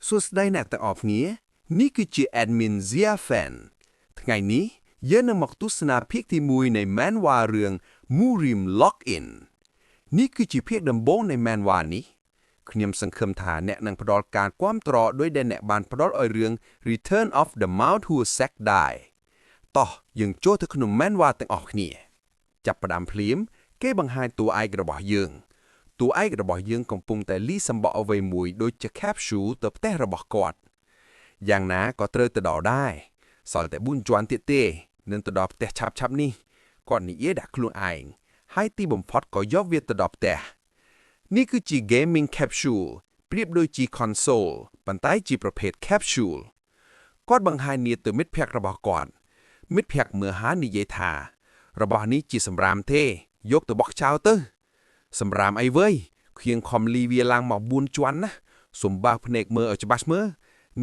សួស្តីអ្នកទាំងអស់គ្នានេះគឺជា Admin Zia Fan ថ្ងៃនេះយើងនឹងមកទស្សនាភាគទី1នៃ Manhwa រឿង Murim Lock-in នេះគឺជាភាគដំបូងនៃ Manhwa នេះខ្ញុំសង្ឃឹមថាអ្នកនឹងផ្ដល់ការគាំទ្រដោយដែលអ្នកបានផ្ដល់ឲ្យរឿង Return of the Mount Who Sack Die តោះយើងចូលទៅក្នុង Manhwa ទាំងអស់គ្នាចាប់ផ្ដើមភ្លាមគេបង្ហាញតួឯករបស់យើងតួឯករបស់យើងកំពុងតែលីសម្បកអ្វីមួយដូចជា capsule ទៅផ្ទះរបស់គាត់យ៉ាងណាក៏ត្រូវទៅដល់ដែរសល់តែ4ជាន់ទៀតទេនឹងទៅដល់ផ្ទះឆាប់ៗនេះគាត់និយាយដាក់ខ្លួនឯងហើយទីបំផុតក៏យកវាទៅដល់ផ្ទះនេះគឺជា gaming capsule ប្រៀបដូចជា console ប៉ុន្តែជាប្រភេទ capsule គាត់បង្ហាញនេះទៅមិត្តភ័ក្តិរបស់គាត់មិត្តភ័ក្តិមើលហើយនិយាយថារបស់នេះជាសម្រាមទេយកទៅបោះចោលទៅសម្រាមអីវើយខៀងខំលីវាឡើងមក4ជាន់ណាសំបើភ្នែកមើលឲ្យច្បាស់មើល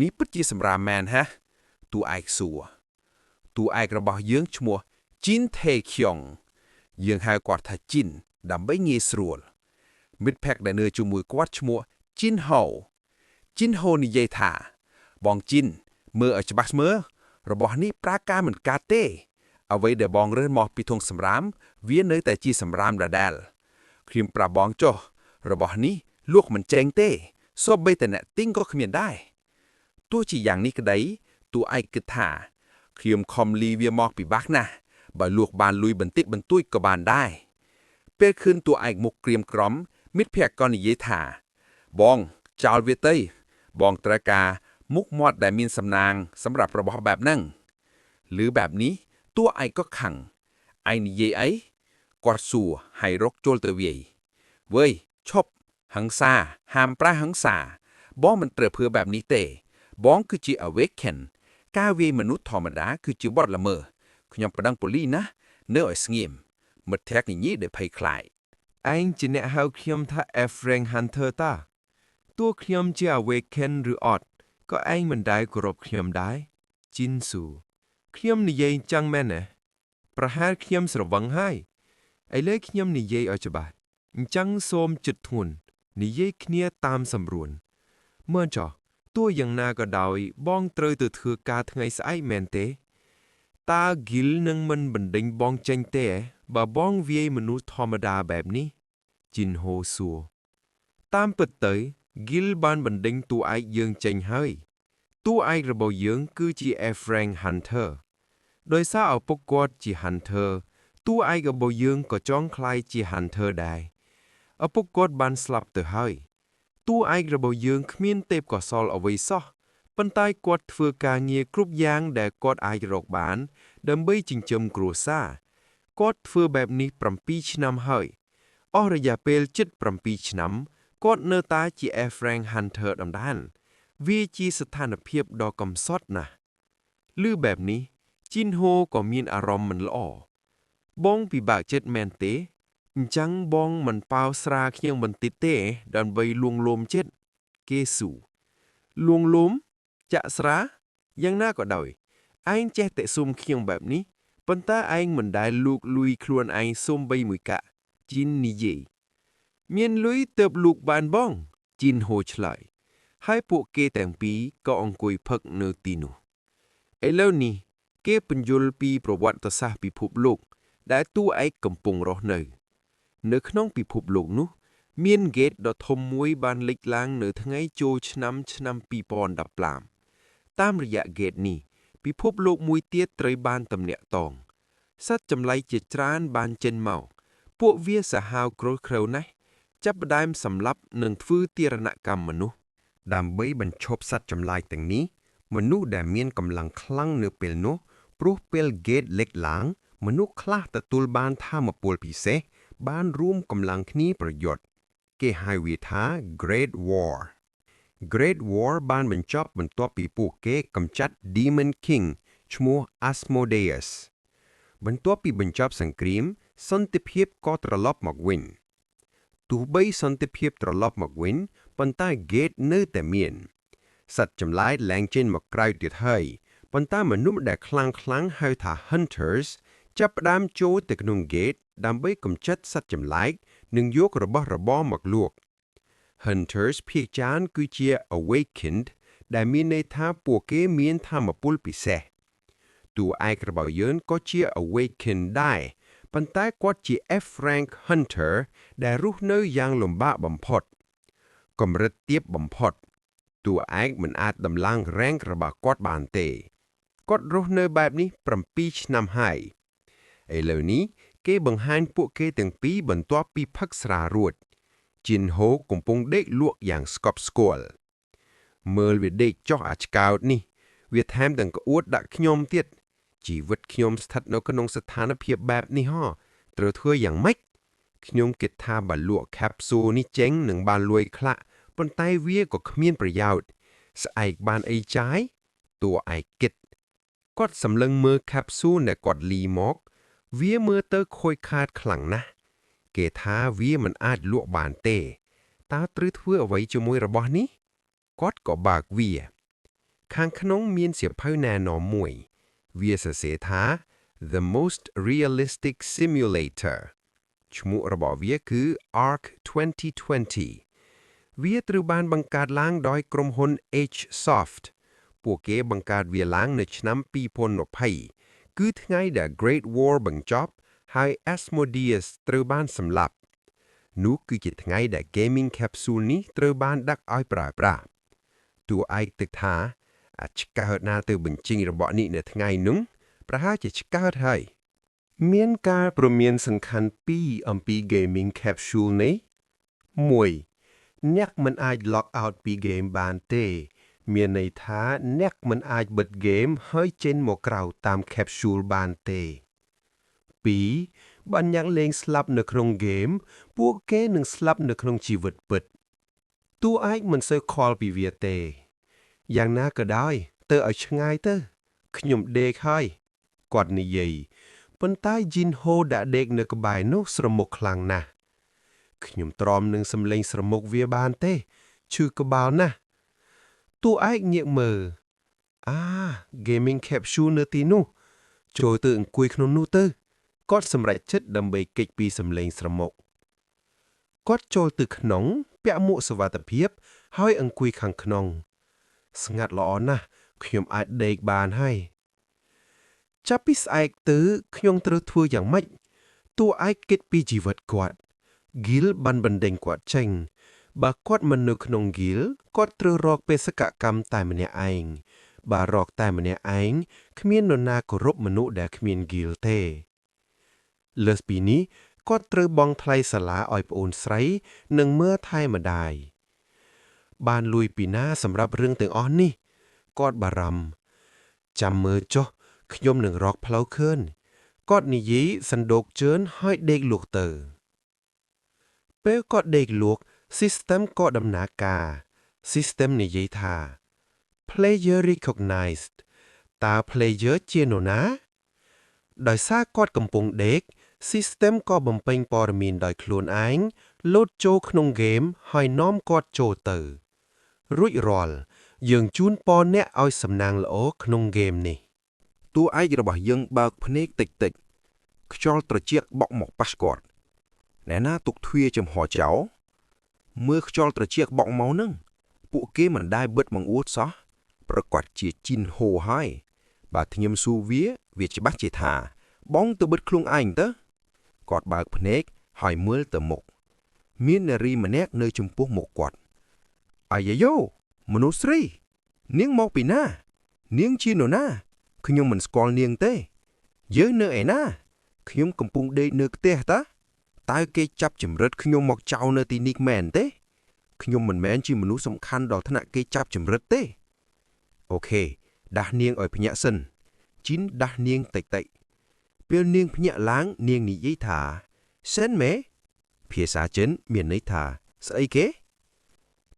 នេះពិតជាសម្រាមមែនហ៎តួឯកសួរតួឯករបស់យើងឈ្មោះជីនថេខ្យុងយើងហៅគាត់ថាជីនដើម្បីងាយស្រួលមិត្តភក្តិដែលនៅជាមួយគាត់ឈ្មោះជីនហូនិយាយថាបងជីនមើលឲ្យច្បាស់មើលរបស់នេះប្រើការមិនកាត់ទេអ្វីដែលបងរើសមកពីធុងសម្រាមវានៅតែជាសម្រាមដដែលខ្ញុំប្រាប់បងចុះរបស់នេះលក់មិនចេញទេសូម្បីតែអ្នកទិញក៏គ្មានដែរទោះជាយ៉ាងនេះក្តីតួឯកគិតថាខ្ញុំខំលីវាមកពិបាកណាស់បើលក់បានលុយបន្តិចបន្តួចក៏បានដែរពេលឃើញតួឯកមុខក្រៀមក្រំមិត្តភក្តិក៏និយាយថាបងចោលវាទៅបងត្រូវការមុខមាត់ដែលមានសំណាងសម្រាប់របស់បែបហ្នឹងឬបែបនេះតួឯកក៏ខឹងឯងនិយាយអីគាត់សួរហើយរកចូលទៅវាយវើយឈប់ហិង្សាហាមប្រើហិង្សាបងមិនត្រូវធ្វើបែបនេះទេបងគឺជា awaken ការវាយមនុស្សធម្មតាគឺជាបទល្មើសខ្ញុំប្តឹងប៉ូលីសណានៅឲ្យស្ងៀមមិត្តភក្តិនិយាយដោយភ័យខ្លាចឯងជាអ្នកហៅខ្ញុំថា Frank Hunter តាទោះខ្ញុំជា awaken ឬអត់ក៏ឯងមិនដែលគោរពខ្ញុំដែរជីនស៊ូខ្ញុំនិយាយចឹងមែនទេប្រហែលខ្ញុំស្រវឹងហើយឥឡូវខ្ញុំនិយាយឲ្យច្បាស់អញ្ចឹងសូមចិត្តធ្ងន់និយាយគ្នាតាមសម្រួលមើលចុះទោះយ៉ាងណាក៏ដោយបងត្រូវទៅធ្វើការថ្ងៃស្អែកមែនទេតើ Gil នឹងមិនបណ្ដេញបងចេញទេបើបងវាយមនុស្សធម្មតាបែបនេះជីនហូសួរតាមពិតទៅ Gil បានបណ្ដេញតួឯកយើងចេញហើយតួឯករបស់យើងគឺជា Frank Hunter ដោយសារឪពុកគាត់ជា Hunter តួឯករបស់យើងក៏ចង់ក្លាយជា Hunter ដែរឪពុកគាត់បានស្លាប់ទៅហើយតួឯករបស់យើងគ្មានទេពកោសល្យអ្វីសោះប៉ុន្តែគាត់ធ្វើការងារគ្រប់យ៉ាងដែលគាត់អាចរកបានដើម្បីចិញ្ចឹមគ្រួសារគាត់ធ្វើបែបនេះ7ឆ្នាំហើយអស់រយៈពេលជិត7ឆ្នាំគាត់នៅតែជា Frank Hunter ដដែលវាជាស្ថានភាពដ៏កំសត់ណាស់ឮបែបនេះជីនហូក៏មានអារម្មណ៍មិនល្អបងពិបាកចិត្តមែនទេអញ្ចឹងបងមិនប៉ាវស្រាខ្ញុំបន្តិចទេដើម្បីលួងលោមចិត្តគេស៊ូលួងលោមចាក់ស្រាយ៉ាងណាក៏ដោយឯងចេះតែសុំខ្ញុំបែបនេះប៉ុន្តែឯងមិនដែលលូកលុយខ្លួនឯងសុំបីមួយកាក់ជីននិយាយមានលុយទៅលូកបានបងជីនហូឆ្លើយហើយពួកគេទាំងពីរក៏អង្គុយផឹកនៅទីនោះឥឡូវនេះគេពន្យល់ពីប្រវត្តិសាស្ត្រពិភពលោកដែលតួឯកកំពុងរស់នៅក្នុងពិភពលោកនោះមានហ្គេតដ៏ធំមួយបានលេចឡើងនៅថ្ងៃចូលឆ្នាំ2015តាមរយៈហ្គេតនេះពិភពលោកមួយទៀតត្រូវបានទំនាក់តងសត្វចម្លែកជាច្រើនបានចេញមកពួកវាសាហាវក្រូចឃ្រៅណាស់ចាប់ផ្ដើមសម្លាប់និងធ្វើទារណកម្មមនុស្សដើម្បីបញ្ឈប់សត្វចម្លែកទាំងនេះមនុស្សដែលមានកម្លាំងខ្លាំងនៅពេលនោះព្រោះពេលហ្គេតលេចឡើងមនុស្សខ្លះទទួលបានថាមពលពិសេសបានរួមកម្លាំងគ្នាប្រយុទ្ធគេហៅវាថា Great War បានបញ្ចប់បន្ទាប់ពីពួកគេកម្ចាត់ Demon King ឈ្មោះ Asmodeus បន្ទាប់ពីបញ្ចប់សង្គ្រាមសន្តិភាពក៏ត្រឡប់មកវិញទោះបីសន្តិភាពត្រឡប់មកវិញប៉ុន្តែ Gate នៅតែមានសត្វចម្លែកឡើងចេញមកក្រៅទៀតហើយប៉ុន្តែមនុស្សដែលខ្លាំងហៅថា Hunters ចាប់ផ្ដើមចូលទៅក្នុង Gate ដើម្បីកម្ចាត់សត្វចម្លែកនិងយករបស់របរមកលក់ Hunters ភាគច្រើនគឺជា Awakened ដែលមានន័យថាពួកគេមានធម៌ពលពិសេសតួឯករបស់យើងក៏ជា awaken ដែរប៉ុន្តែគាត់ជា F rank hunter ដែលរស់នៅយ៉ាងលំបាកបំផុតកម្រិតទាបបំផុតតួឯកមិនអាចដំឡើង rank របស់គាត់បានទេគាត់រស់នៅបែបនេះ7ឆ្នាំហើយឥឡូវនេះគេបង្ហាញពួកគេទាំងពីរបន្ទាប់ពីផឹកស្រារួចជីនហូកំពុងដេកលក់យ៉ាងស្កប់ស្កល់មើលវាដេកចុះអាឆ្កោតនេះវាថែមទាំងក្អួតដាក់ខ្ញុំទៀតជីវិតខ្ញុំស្ថិតនៅក្នុងស្ថានភាពបែបនេះហ៎ត្រូវធ្វើយ៉ាងម៉េចខ្ញុំគិតថាបើលក់ capsule នេះចេញនឹងបានលួយខ្លះប៉ុន្តែវាក៏គ្មានប្រយោជន៍ស្អែកបានអីចាយតួឯកគិតគាត់សម្លឹងមើល capsule ដែលគាត់លីមកវាមើលទៅខូចខាតខ្លាំងណាស់គេថាវាមិនអាចលក់បានទេតើត្រូវធ្វើអ្វីជាមួយរបស់នេះគាត់ក៏បើកវាខាងក្នុងមានសៀវភៅណែនាំមួយវាសរសេរថា The Most Realistic Simulator ឈ្មោះរបស់វាគឺ ARC 2020វាត្រូវបានបង្កើតឡើងដោយក្រុមហ៊ុន H-Soft ពួកគេបង្កើតវាឡើងនៅឆ្នាំ2020គឺថ្ងៃដែល Great War បញ្ចប់ហើយ Asmodeus ត្រូវបានសម្លាប់នោះគឺជាថ្ងៃដែល Gaming Capsule នេះត្រូវបានដាក់ឲ្យប្រើប្រាស់តួឯកទឹកថាអាចឆ្កើតណាទៅបញ្ចេញរបស់នេះនៅថ្ងៃនោះប្រហែលជាឆ្កើតហើយមានការព្រមានសំខាន់2អំពី Gaming Capsule នេះ1អ្នកមិនអាច log out ពី game បានទេមានន័យថាអ្នកមិនអាចបិទ game ហើយចេញមកក្រៅតាម capsule បានទេ2បើអ្នកលេងស្លាប់នៅក្នុង game ពួកគេនឹងស្លាប់នៅក្នុងជីវិតពិតតួឯកមិនសូវខលពីវាទេយ៉ាងណាក៏ដោយទៅឲ្យឆ្ងាយទៅខ្ញុំដេកហើយគាត់និយាយប៉ុន្តែជីនហូដាក់ដេកនៅក្បែរនោះស្រមុកខ្លាំងណាស់ខ្ញុំទ្រាំនឹងសម្លេងស្រមុកវាបានទេឈឺក្បាលណាស់តួឯកងាកមើលgaming capsule នៅទីនោះចូលទៅអង្គុយក្នុងនោះទៅគាត់សម្រេចចិត្តដើម្បីគេចពីសម្លេងស្រមុកគាត់ចូលទៅក្នុងពាក់មួកសុវត្ថិភាពហើយអង្គុយខាងក្នុងស្ងាត់ល្អណាស់ខ្ញុំអាចដេកបានហើយចាប់ពីស្អែកទៅខ្ញុំត្រូវធ្វើយ៉ាងម៉េចតួឯកគិតពីជីវិតគាត់ Gil បានបណ្ដេញគាត់ចេញបើគាត់មិននៅក្នុង Gil គាត់ត្រូវរកបេសកកម្មតែម្នាក់ឯងបើរកតែម្នាក់ឯងគ្មាននរណាគោរពមនុស្សដែលគ្មាន Gil ទេលើសពីនេះគាត់ត្រូវបង់ថ្លៃសាលាឲ្យប្អូនស្រីនិងមើលថែម្ដាយបានលុយពីណាសម្រាប់រឿងទាំងអស់នេះគាត់បារម្ភចាំមើលចុះខ្ញុំនឹងរកផ្លូវឃើញគាត់និយាយសណ្ដោកជើងហើយដេកលក់ទៅពេលគាត់ដេកលក់ system ក៏ដំណើរការ system និយាយថា player recognized តើ player ជានរណាដោយសារគាត់កំពុងដេក system ក៏បំពេញព័ត៌មានដោយខ្លួនឯងលោតចូលក្នុង game ហើយនាំគាត់ចូលទៅរួចរាល់យើងជូនពរអ្នកឲ្យសំណាងល្អក្នុង game នេះតួឯករបស់យើងបើកភ្នែកតិចៗខ្យល់ត្រជាក់បក់មកប៉ះគាត់អ្នកណាទុកទ្វារចំហចោលមើលខ្យល់ត្រជាក់បក់មកនឹងពួកគេមិនដែលបិទបង្អួតសោះប្រកាសជាជីនហូហើយបើខ្ញុំសួរវាច្បាស់ជាថាបងទៅបិទខ្លួនឯងទៅគាត់បើកភ្នែកហើយមើលទៅមុខមាននារីម្នាក់នៅចំពោះមុខគាត់អាយ៉ាយ៉ូមនុស្សស្រីនាងមកពីណានាងជានរណាខ្ញុំមិនស្គាល់នាងទេយើងនៅឯណាខ្ញុំកំពុងដេកនៅផ្ទះតើគេចាប់ចម្រិតខ្ញុំមកចោលនៅទីនេះមែនទេខ្ញុំមិនមែនជាមនុស្សសំខាន់ដល់ថ្នាក់គេចាប់ចម្រិតទេអូខេដាស់នាងឲ្យភ្ញាក់សិនជីនដាស់នាងតិចៗពេលនាងភ្ញាក់ឡើងនាងនិយាយថាសិនមេភាសាចិនមានន័យថាស្អីគេ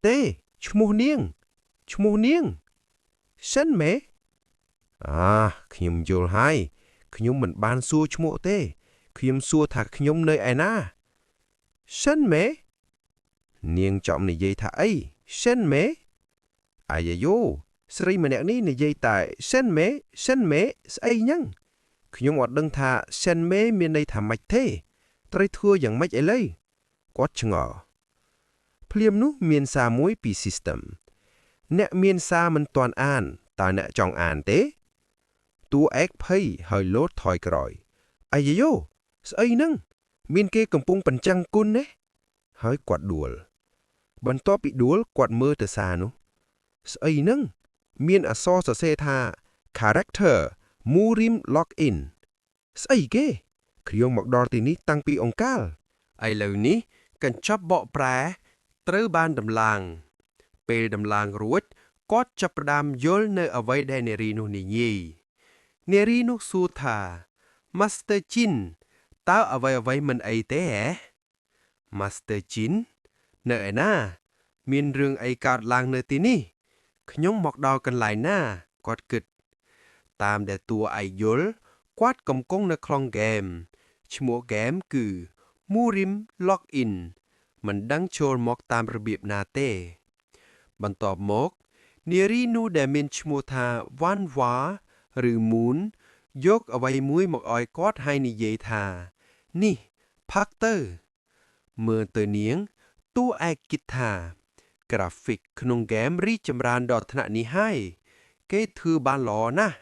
ទេឈ្មោះនាងសិនមេខ្ញុំយល់ហើយខ្ញុំមិនបានសួរឈ្មោះទេខ្ញុំសួរថាខ្ញុំនៅឯណាសិនមេនាងចំនិយាយថាអីសិនមេអាយ៉ាយ៉ូស្រីម្នាក់នេះនិយាយតែសិនមេស្អីញ៉ឹងខ្ញុំអត់ដឹងថាសិនមេមានន័យថាម៉េចទេត្រូវធ្វើយ៉ាងម៉េចឥឡូវគាត់ឆ្ងល់ភ្លាមនោះមានសារមួយពី system អ្នកមានសារមិនទាន់អានតើអ្នកចង់អានទេតួឯកភ័យហើយលោតថយក្រោយអាយយោស្អីហ្នឹងមានគេកំពុងបញ្ចាំងគុណណាហើយគាត់ដួលបន្ទាប់ពីដួលគាត់មើលទៅសារនោះស្អីហ្នឹងមានអក្សរសរសេរថា character Murim login ស្អីគេខ្ញុំមកដល់ទីនេះតាំងពីអង្កាលឥឡូវនេះកញ្ចប់បកប្រែត្រូវបានដំឡើងពេលដំឡើងរួចគាត់ចាប់ផ្ដើមយល់នៅអ្វីដែលនារីនោះនិយាយនារីនោះសួរថា Master Jin តើអ្វីមិនអីទេហ៎ Master Jin នៅឯណាមានរឿងអីកើតឡើងនៅទីនេះខ្ញុំមកដល់កន្លែងណាគាត់គិតតាមដែលតួឯកយល់គាត់កំពុងនៅក្នុងហ្គេមឈ្មោះហ្គេមគឺ Murim Login មិនដឹងចូលមកតាមរបៀបណាទេបន្ទាប់មកនារីនោះដែលមានឈ្មោះថាវ៉ាន់វ៉ាឬ Moon យកអ្វីមួយមកឲ្យគាត់ហើយនិយាយថានេះផឹកទៅមើលទៅនាងតួឯកគិតថាក្រាហ្វិកក្នុងហ្គេមរីកចម្រើនដល់ថ្នាក់នេះហើយគេធ្វើបានល្អណាស់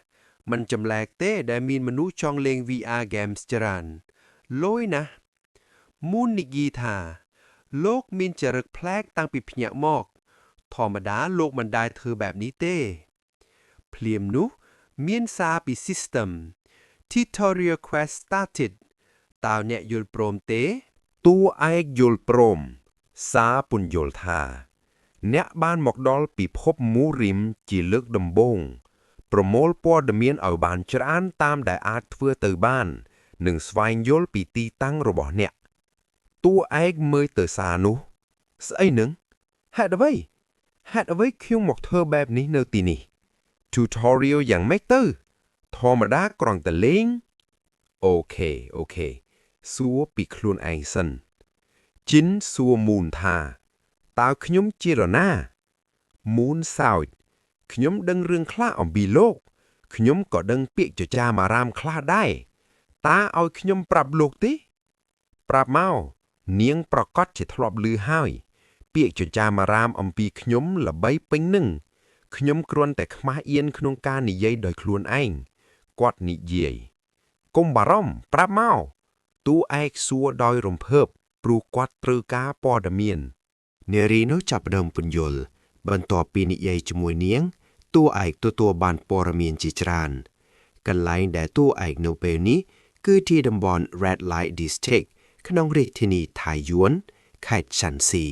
មិនចម្លែកទេដែលមានមនុស្សចង់លេង VR games ច្រើនលយណាស់ Moon និយាយថាលោកមានចរិតប្លែកតាំងពីភ្ញាក់មកធម្មតាលោកមិនដែលធ្វើបែបនេះទេភ្លាមនោះមានសារពី System Tutorial Quest started តើអ្នកយល់ព្រមទេតួឯកយល់ព្រមសារពន្យល់ថាអ្នកបានមកដល់ពិភពមូរីមជាលើកដំបូងប្រមូលព័ត៌មានឲ្យបានច្រើនតាមដែលអាចធ្វើទៅបាននិងស្វែងយល់ពីទីតាំងរបស់អ្នកតួឯកមើលទៅសារនោះស្អីនឹងហេតុអ្វីខ្ញុំមកធ្វើបែបនេះនៅទីនេះ tutorial យ៉ាងម៉េចទៅធម្មតាគ្រាន់តែលេងអូខេសួរពីខ្លួនឯងសិនជីនសួរមូនថាតើខ្ញុំជារណាមូនសើចខ្ញុំដឹងរឿងខ្លះអំពីលោកខ្ញុំក៏ដឹងពាក្យចចាមអារាមខ្លះដែរតើឲ្យខ្ញុំប្រាប់លោកទេប្រាប់មកនាងប្រកាសជាធ្លាប់ឮហើយពាក្យចចាមអារាមអំពីខ្ញុំល្បីពេញនឹងខ្ញុំគ្រាន់តែខ្មាស់អៀនក្នុងការនិយាយដោយខ្លួនឯងគាត់និយាយកុំបារម្ភប្រាប់មកតួឯកសួរដោយរំភើបព្រោះគាត់ត្រូវការព័ត៌មាននារីនោះចាប់ផ្ដើមពន្យល់បន្ទាប់ពីនិយាយជាមួយនាងតួឯកទទួលបានព័ត៌មានជាច្រើនកន្លែងដែលតួឯកនៅពេលនេះគឺជាតំបន់ Red Light District ក្នុងរាជធានីថៃយួនខេត្តឆាន់ស៊ី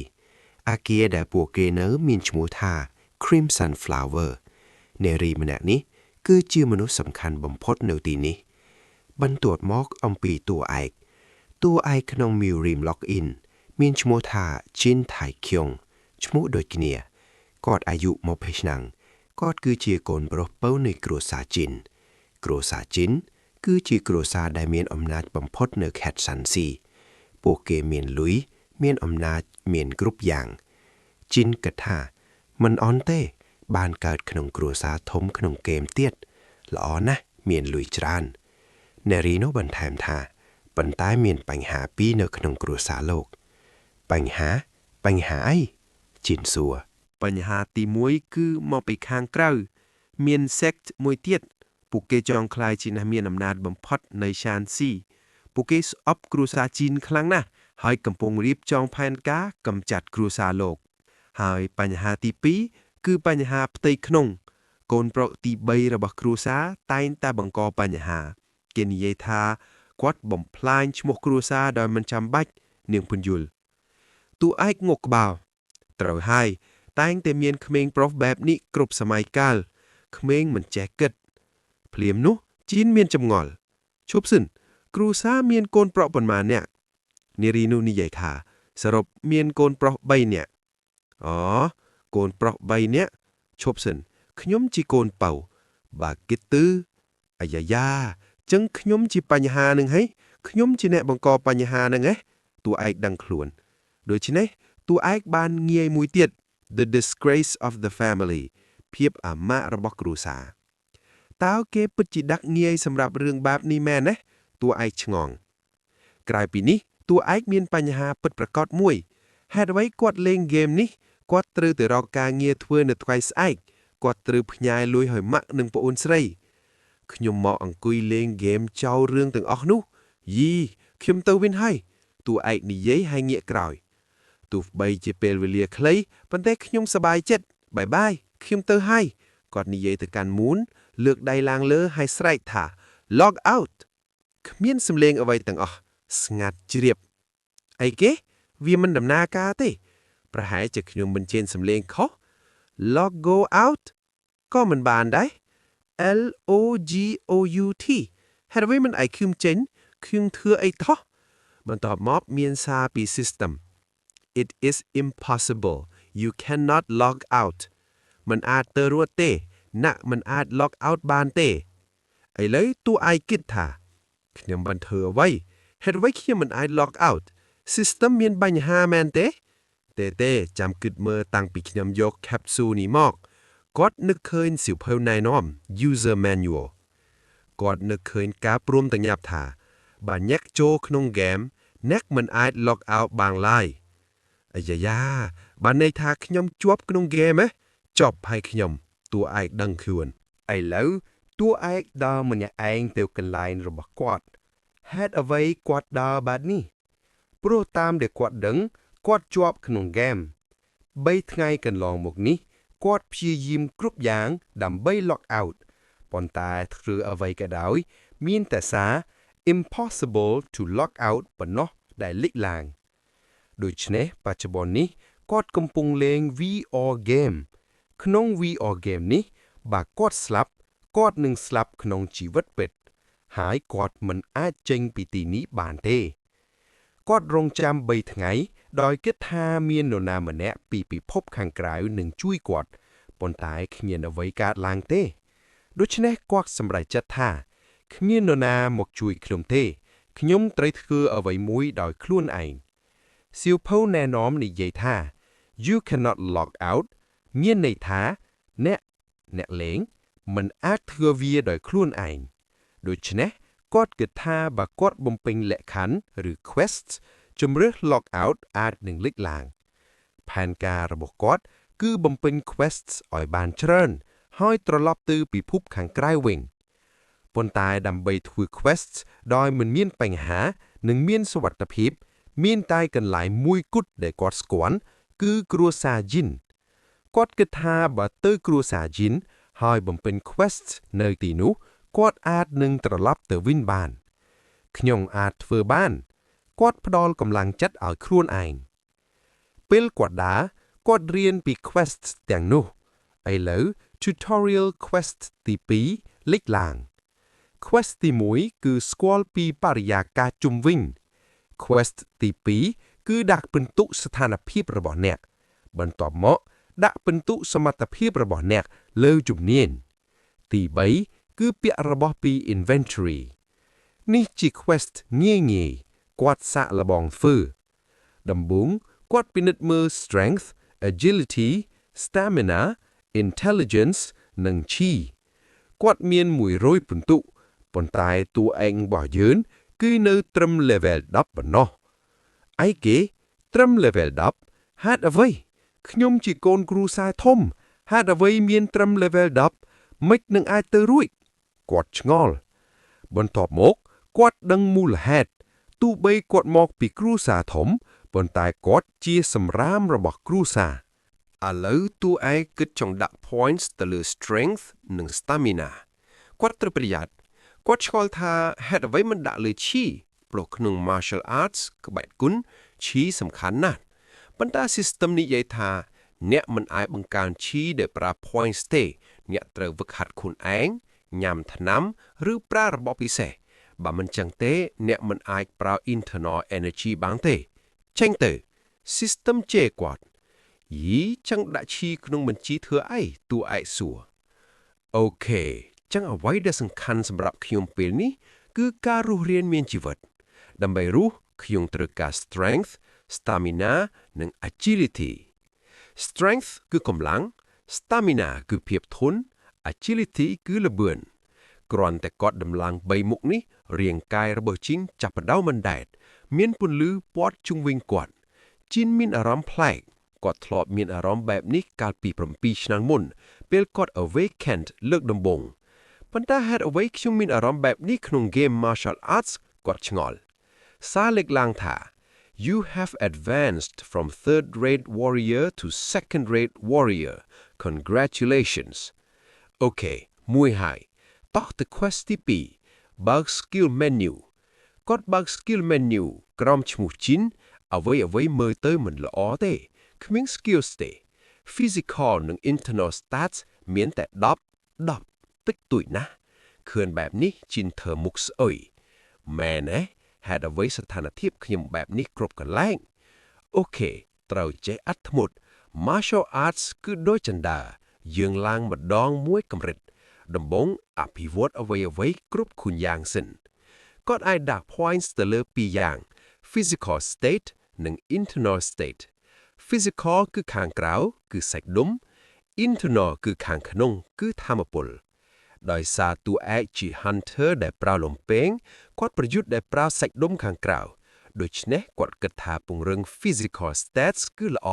អគារដែលពួកគេនៅមានឈ្មោះថា Crimson Flower នារីម្នាក់នេះគឺជាមនុស្សសំខាន់បំផុតនៅទីនេះបន្ទាប់មកអំពីតួឯកក្នុង Murim Login មានឈ្មោះថា Jin Tae-kyung ឈ្មោះដូចគ្នាគាត់អាយុ20ឆ្នាំគាត់គឺជាកូនប្រុសពៅនៃគ្រួសារជីនគឺជាគ្រួសារដែលមានអំណាចបំផុតនៅខេត្តសាន់ស៊ីពួកគេមានលុយមានអំណាចមានគ្រប់យ៉ាងជីនគិតថាមិនអន់ទេបានកើតក្នុងគ្រួសារធំក្នុងហ្គេមទៀតល្អណាស់មានលុយច្រើននារីនោះបន្ថែមថាប៉ុន្តែមានបញ្ហាពីរនៅក្នុងគ្រួសារលោកបញ្ហាអីជីនសួរបញ្ហាទី1គឺមកពីខាងក្រៅមាន sect មួយទៀតពួកគេចង់ក្លាយជាអ្នកមានអំណាចបំផុតនៃឆានស៊ីពួកគេស្អប់គ្រួសារជីនខ្លាំងណាស់ហើយកំពុងរៀបចំផែនការកម្ចាត់គ្រួសារលោកហើយបញ្ហាទី2គឺបញ្ហាផ្ទៃក្នុងកូនប្រុសទី3របស់គ្រួសារតែងតែបង្កបញ្ហាគេនិយាយថាគាត់បំផ្លាញឈ្មោះគ្រួសារដោយមិនចាំបាច់នាងពន្យល់តួឯកងក់ក្បាលត្រូវហើយតែងតែមានក្មេងប្រុសបែបនេះគ្រប់សម័យកាលក្មេងមិនចេះគិតភ្លាមនោះជីនមានចម្ងល់ឈប់សិនគ្រួសារមានកូនប្រុសប៉ុន្មាននាក់នារីនោះនិយាយថាសរុបមានកូនប្រុស3នាក់អូកូនប្រុស3នាក់ឈប់សិនខ្ញុំជាកូនពៅបើគិតទៅអាយ៉ាចឹងខ្ញុំជាបញ្ហានឹងហីខ្ញុំជាអ្នកបង្កបញ្ហានឹងហ៎តួឯកដឹងខ្លួនដូច្នេះតួឯកបានងាយមួយទៀត The disgrace of the family ភាពអាម៉ាស់របស់គ្រួសារតើគេពិតជាដាក់ងាយសម្រាប់រឿងបែបនេះមែនទេតួឯកឆ្ងល់ក្រៅពីនេះតួឯកមានបញ្ហាពិតប្រាកដមួយហេតុអ្វីគាត់លេងហ្គេមនេះ គាត់ត្រូវទៅរកការងារធ្វើនៅថ្ងៃស្អែកគាត់ត្រូវផ្ញើលុយឲ្យម៉ាក់និងប្អូនស្រីខ្ញុំមកអង្គុយលេងហ្គេមចោលរឿងទាំងអស់នោះយីខ្ញុំទៅវិញហើយតួឯកនិយាយឲ្យងាកក្រោយទោះបីជាពេលវេលាខ្លីប៉ុន្តែខ្ញុំសប្បាយចិត្តបាយបាយខ្ញុំទៅហើយគាត់និយាយទៅកាន់មូនលើកដៃឡើងលើហើយស្រែកថា log out គ្មានសំឡេងអ្វីទាំងអស់ស្ងាត់ជ្រាបអីគេវាមិនដំណើរការទេប្រហែលជាខ្ញុំបញ្ចេញសំឡេងខុស log go out ក៏មិនបានដែរ LOGOUT ហេតុអ្វីមិនឲ្យខ្ញុំចេញខ្ញុំធ្វើអីថោះបន្ទាប់មកមានសារពី system It is impossible you cannot log out មិនអាចទៅរត់ទេណាក់មិនអាច log out បានទេឥឡូវតួឯងគិតថាខ្ញុំបានធ្វើអ្វីហេតុអ្វីខ្ញុំមិនអាច log out system មានបញ្ហាមែនទេទេចាំគិតមើលតាំងពីខ្ញុំយក capsule នេះមកគាត់នឹកឃើញសៀវភៅណែនាំ user manual គាត់នឹកឃើញការព្រមទាំងញាប់ថាបើញាក់ចូលក្នុងហ្គេមអ្នកមិនអាច log out បានឡើយអាយ៉ាបានន័យថាខ្ញុំជាប់ក្នុងហ្គេមចប់ហើយខ្ញុំតួឯកដឹងខ្លួនឥឡូវតួឯកដើរម្នាក់ឯងទៅកន្លែងរបស់គាត់ហេតុអ្វីគាត់ដើរបែបនេះព្រោះតាមដែលគាត់ដឹងគាត់ជាប់ក្នុងហ្គេម3ថ្ងៃកន្លងមកនេះគាត់ព្យាយាមគ្រប់យ៉ាងដើម្បី log out ប៉ុន្តែធ្វើអ្វីក៏ដោយមានតែសារ impossible to log out ប៉ុណ្ណោះដែលលេចឡើងដូច្នេះបច្ចុប្បន្ននេះគាត់កំពុងលេង VR game ក្នុង VR game នេះបើគាត់ស្លាប់គាត់នឹងស្លាប់ក្នុងជីវិតពិតហើយគាត់មិនអាចចេញពីទីនេះបានទេគាត់រងចាំ3ថ្ងៃដោយគិតថាមាននរណាម្នាក់ពីពិភពខាងក្រៅនឹងជួយគាត់ប៉ុន្តែគ្មានអ្វីកើតឡើងទេដូច្នេះគាត់សម្រេចចិត្តថាគ្មាននរណាមកជួយខ្ញុំទេខ្ញុំត្រូវធ្វើអ្វីមួយដោយខ្លួនឯងសៀវភៅណែនាំនិយាយថា You cannot log out មានន័យថាអ្នកលេងមិនអាចធ្វើវាដោយខ្លួនឯងដូច្នេះគាត់គិតថាបើគាត់បំពេញលក្ខខណ្ឌឬ quest ជម្រើស log out អាចនឹងលេចឡើងផែនការរបស់គាត់គឺបំពេញ quest ឲ្យបានច្រើនហើយត្រឡប់ទៅពិភពខាងក្រៅវិញប៉ុន្តែដើម្បីធ្វើ quest ដោយមិនមានបញ្ហានិងមានសុវត្ថិភាពមានតែកន្លែងមួយគត់ដែលគាត់ស្គាល់គឺគ្រួសារ Jin គាត់គិតថាបើទៅគ្រួសារ Jin ហើយបំពេញ quest នៅទីនោះគាត់អាចនឹងត្រឡប់ទៅវិញបានខ្ញុំអាចធ្វើបានគាត់ផ្ដល់កម្លាំងចិត្តឲ្យខ្លួនឯងពេលគាត់ដើរគាត់រៀនពី quest ទាំងនោះឥឡូវ tutorial quest ទី2លេចឡើង quest ទី1គឺស្គាល់ពីបរិយាកាសជុំវិញ quest ទី2គឺដាក់ពិន្ទុស្ថានភាពរបស់អ្នកបន្ទាប់មកដាក់ពិន្ទុសមត្ថភាពរបស់អ្នកលើជំនាញទី3គឺពាក្យរបស់ពី inventory នេះជា quest ងាយគាត់សាកល្បងធ្វើដំបូងគាត់ពិនិត្យមើល strength agility stamina intelligence និង chi គាត់មាន100ពិន្ទុប៉ុន្តែតួឯងរបស់យើងគឺនៅត្រឹម level 10ប៉ុណ្ណោះឯគេត្រឹម level 10ហេតុអ្វីខ្ញុំជាកូនគ្រូសាយធំហេតុអ្វីមានត្រឹម level 10មិននឹងអាចទៅរួចគាត់ឆ្ងល់បន្ទាប់មកគាត់ដឹងមូលហេតុទោះបីគាត់មកពីគ្រួសារធំប៉ុន្តែគាត់ជាសម្រាមរបស់គ្រួសារឥឡូវតួឯងគិតចង់ដាក់ points ទៅលើ strength និង stamina គាត់ត្រូវប្រយ័ត្នគាត់ឆ្ងល់ថាហេតុអ្វីមិនដាក់លើ chi ព្រោះក្នុង martial arts ក្បាច់គុណ chi សំខាន់ណាស់ប៉ុន្តែ system និយាយថាអ្នកមិនអាចបង្កើន chi ដោយប្រើ points ទេអ្នកត្រូវវឹកហាត់ខ្លួនឯងញ៉ាំថ្នាំឬប្រើរបបពិសេសបើមិនចឹងទេអ្នកមិនអាចប្រើ internal energy បានទេចេញទៅ system ជេរគាត់យីចឹងដាក់ chi ក្នុងបញ្ជីធ្វើអីតួឯកសួរអូខេចឹងអ្វីដែលសំខាន់សម្រាប់ខ្ញុំពេលនេះគឺការរស់រានមានជីវិតដើម្បីរស់ខ្ញុំត្រូវការ strength stamina និង agility strength គឺកម្លាំង stamina គឺភាពធន់ agility គឺល្បឿនគ្រាន់តែកត់ដំឡើង3មុខនេះរាងកាយរបស់ជីនចាប់ផ្ដើមមិនដែតមានពន្លឺព័ទ្ធជុំវិញគាត់ជីនមានអារម្មណ៍ប្លែក គាត់ធ្លាប់មានអារម្មណ៍បែបនេះកាលពី7ឆ្នាំមុនពេលគាត់ Awakened លើកដំបូងប៉ុន្តែហេតុអ្វីខ្ញុំមានអារម្មណ៍បែបនេះក្នុង Game Martial Arts គាត់ឆ្ងល់សារលេខឡើងថា You have advanced from third-rate warrior to second-rate warrior. Congratulations. អូខេមួយហើយតោះទៅ quest ទី2 បើក skill menu គាត់បើក skill menu ក្រោមឈ្មោះជីនអ្វីមើលទៅមិនល្អទេគ្មាន skills ទេ physical និង internal stats មានតែ10តិចតួចណាស់ឃើញបែបនេះជីនធ្វើមុខស្អុយមែនទេហេតុអ្វីស្ថានភាពខ្ញុំបែបនេះគ្រប់កន្លែងអូខេត្រូវចេះអត់ធ្មត់ martial arts គឺដូចចន្ទាយើងឡើងម្ដងមួយកម្រិតដំបូងអភិវឌ្ឍអ្វីគ្រប់ខួនយ៉ាងសិនគាត់អាចដាក់ points ទៅលើពីរយ៉ាង physical state និង internal state physical គឺខាងក្រៅគឺសាច់ដុំ internal គឺខាងក្នុងគឺថាមពលដោយសារតួឯកជា hunter ដែលប្រើលំពែងគាត់ប្រយុទ្ធដែលប្រើសាច់ដុំខាងក្រៅដូច្នេះគាត់គិតថាពង្រឹង physical stats គឺល្អ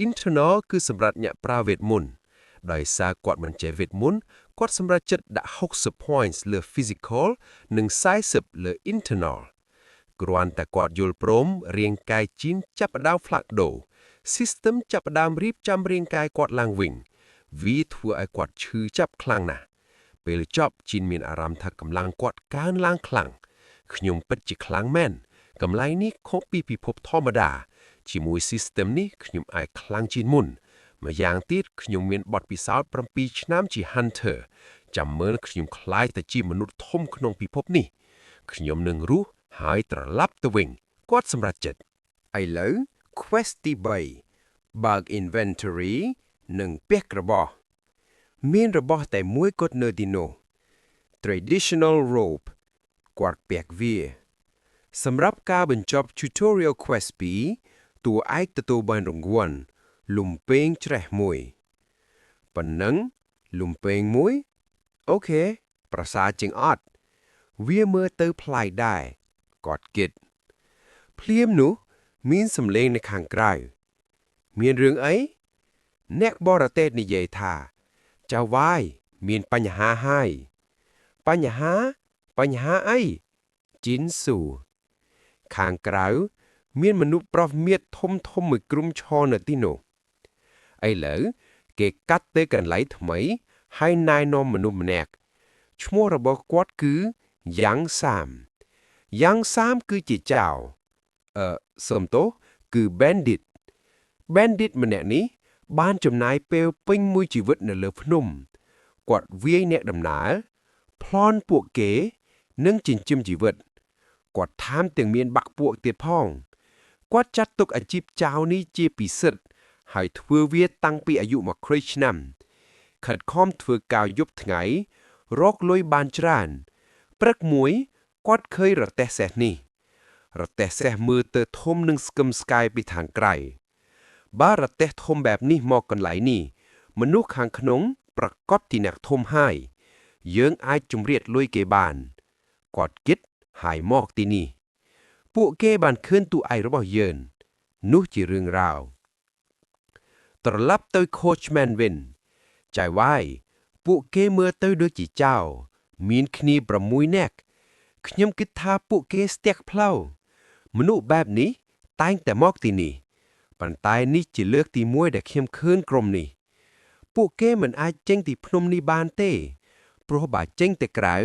internal គឺសម្រាប់អ្នកប្រើវេទមន្តដោយសារគាត់មិនចេះវេទមន្តគាត់សម្រេចចិត្តដាក់60 points លើ physical និង40លើ internal គ្រាន់តែគាត់យល់ព្រមរាងកាយជីនចាប់ផ្ដើមផ្លាស់ប្ដូរ system ចាប់ផ្ដើមរៀបចំរាងកាយគាត់ឡើងវិញវាធ្វើឲ្យគាត់ឈឺចាប់ខ្លាំងណាស់ពេលចប់ជីនមានអារម្មណ៍ថាកម្លាំងគាត់កើនឡើងខ្លាំងខ្ញុំពិតជាខ្លាំងមែនកម្លាំងនេះខុសពីពិភពធម្មតាជាមួយ system នេះខ្ញុំអាចខ្លាំងជាងមុនម្យ៉ាងទៀតខ្ញុំមានបទពិសោធន៍7ឆ្នាំជា hunter ចាំមើលខ្ញុំខ្លាយទៅជាមនុស្សធំក្នុងពិភពនេះខ្ញុំនឹងរស់ហើយត្រឡប់ទៅវិញគាត់សម្រេចចិត្តឥឡូវ quest ទី3បើក inventory និងពាក់របស់មានរបស់តែមួយគត់នៅទីនោះ traditional robe គាត់ពាក់វាសម្រាប់ការបញ្ចប់ tutorial quest 2តួឯកទទួលបានរង្វាន់លំពែងច្រេះមួយប៉ុណ្ណឹងលំពែងមួយអូខេប្រសើរជាងអត់វាមើលទៅប្លែកដែរគាត់គិតភ្លាមនោះមានសំឡេងនៅខាងក្រៅមានរឿងអីអ្នកបរទេសនិយាយថាចៅវាយមានបញ្ហាហើយបញ្ហាអីជីនស៊ូខាងក្រៅមានមនុស្សប្រុសមៀតធំមួយក្រុមឈរនៅទីនោះឥឡូវគេកាត់ទៅកន្លែងថ្មីហើយណែនាំមនុស្សម្នាក់ឈ្មោះរបស់គាត់គឺយ៉ាងសាមគឺជាចៅសំទោសគឺ bandit ម្នាក់នេះបានចំណាយពេលពេញមួយជីវិតនៅលើភ្នំគាត់វាយអ្នកដំណើរប្លន់ពួកគេនិងចិញ្ចឹមជីវិតគាត់ថែមទាំងមានបាក់ពួកទៀតផងគាត់ចាត់ទុកអាជីពចៅនេះជាពិសិដ្ឋហើយធ្វើវាតាំងពីអាយុ20ឆ្នាំខិតខំធ្វើការយប់ថ្ងៃរកលុយបានច្រើនព្រឹកមួយគាត់ឃើញរទេះសេះនេះរទេះសេះមើលទៅធំនឹងស្កឹមស្កាយពីខាងក្រៅបើរទេះធំបែបនេះមកកន្លែងនេះមនុស្សខាងក្នុងប្រកបទីអ្នកធំហើយយើងអាចជំរាបលុយគេបានគាត់គិតហើយមកទីនេះពួកគេបានឃើញតួឯករបស់យើងនោះជារឿងរ៉ាវត្រឡប់ទៅ Coachman វិញចៅវាយពួកគេមើលទៅដូចជាចៅមានគ្នា6នាក់ខ្ញុំគិតថាពួកគេស្ទាក់ផ្លូវមនុស្សបែបនេះតែងតែមកទីនេះប៉ុន្តែនេះជាលើកទី1ដែលខ្ញុំឃើញក្រុមនេះពួកគេមិនអាចចេញពីភ្នំនេះបានទេព្រោះបើចេញទៅក្រៅ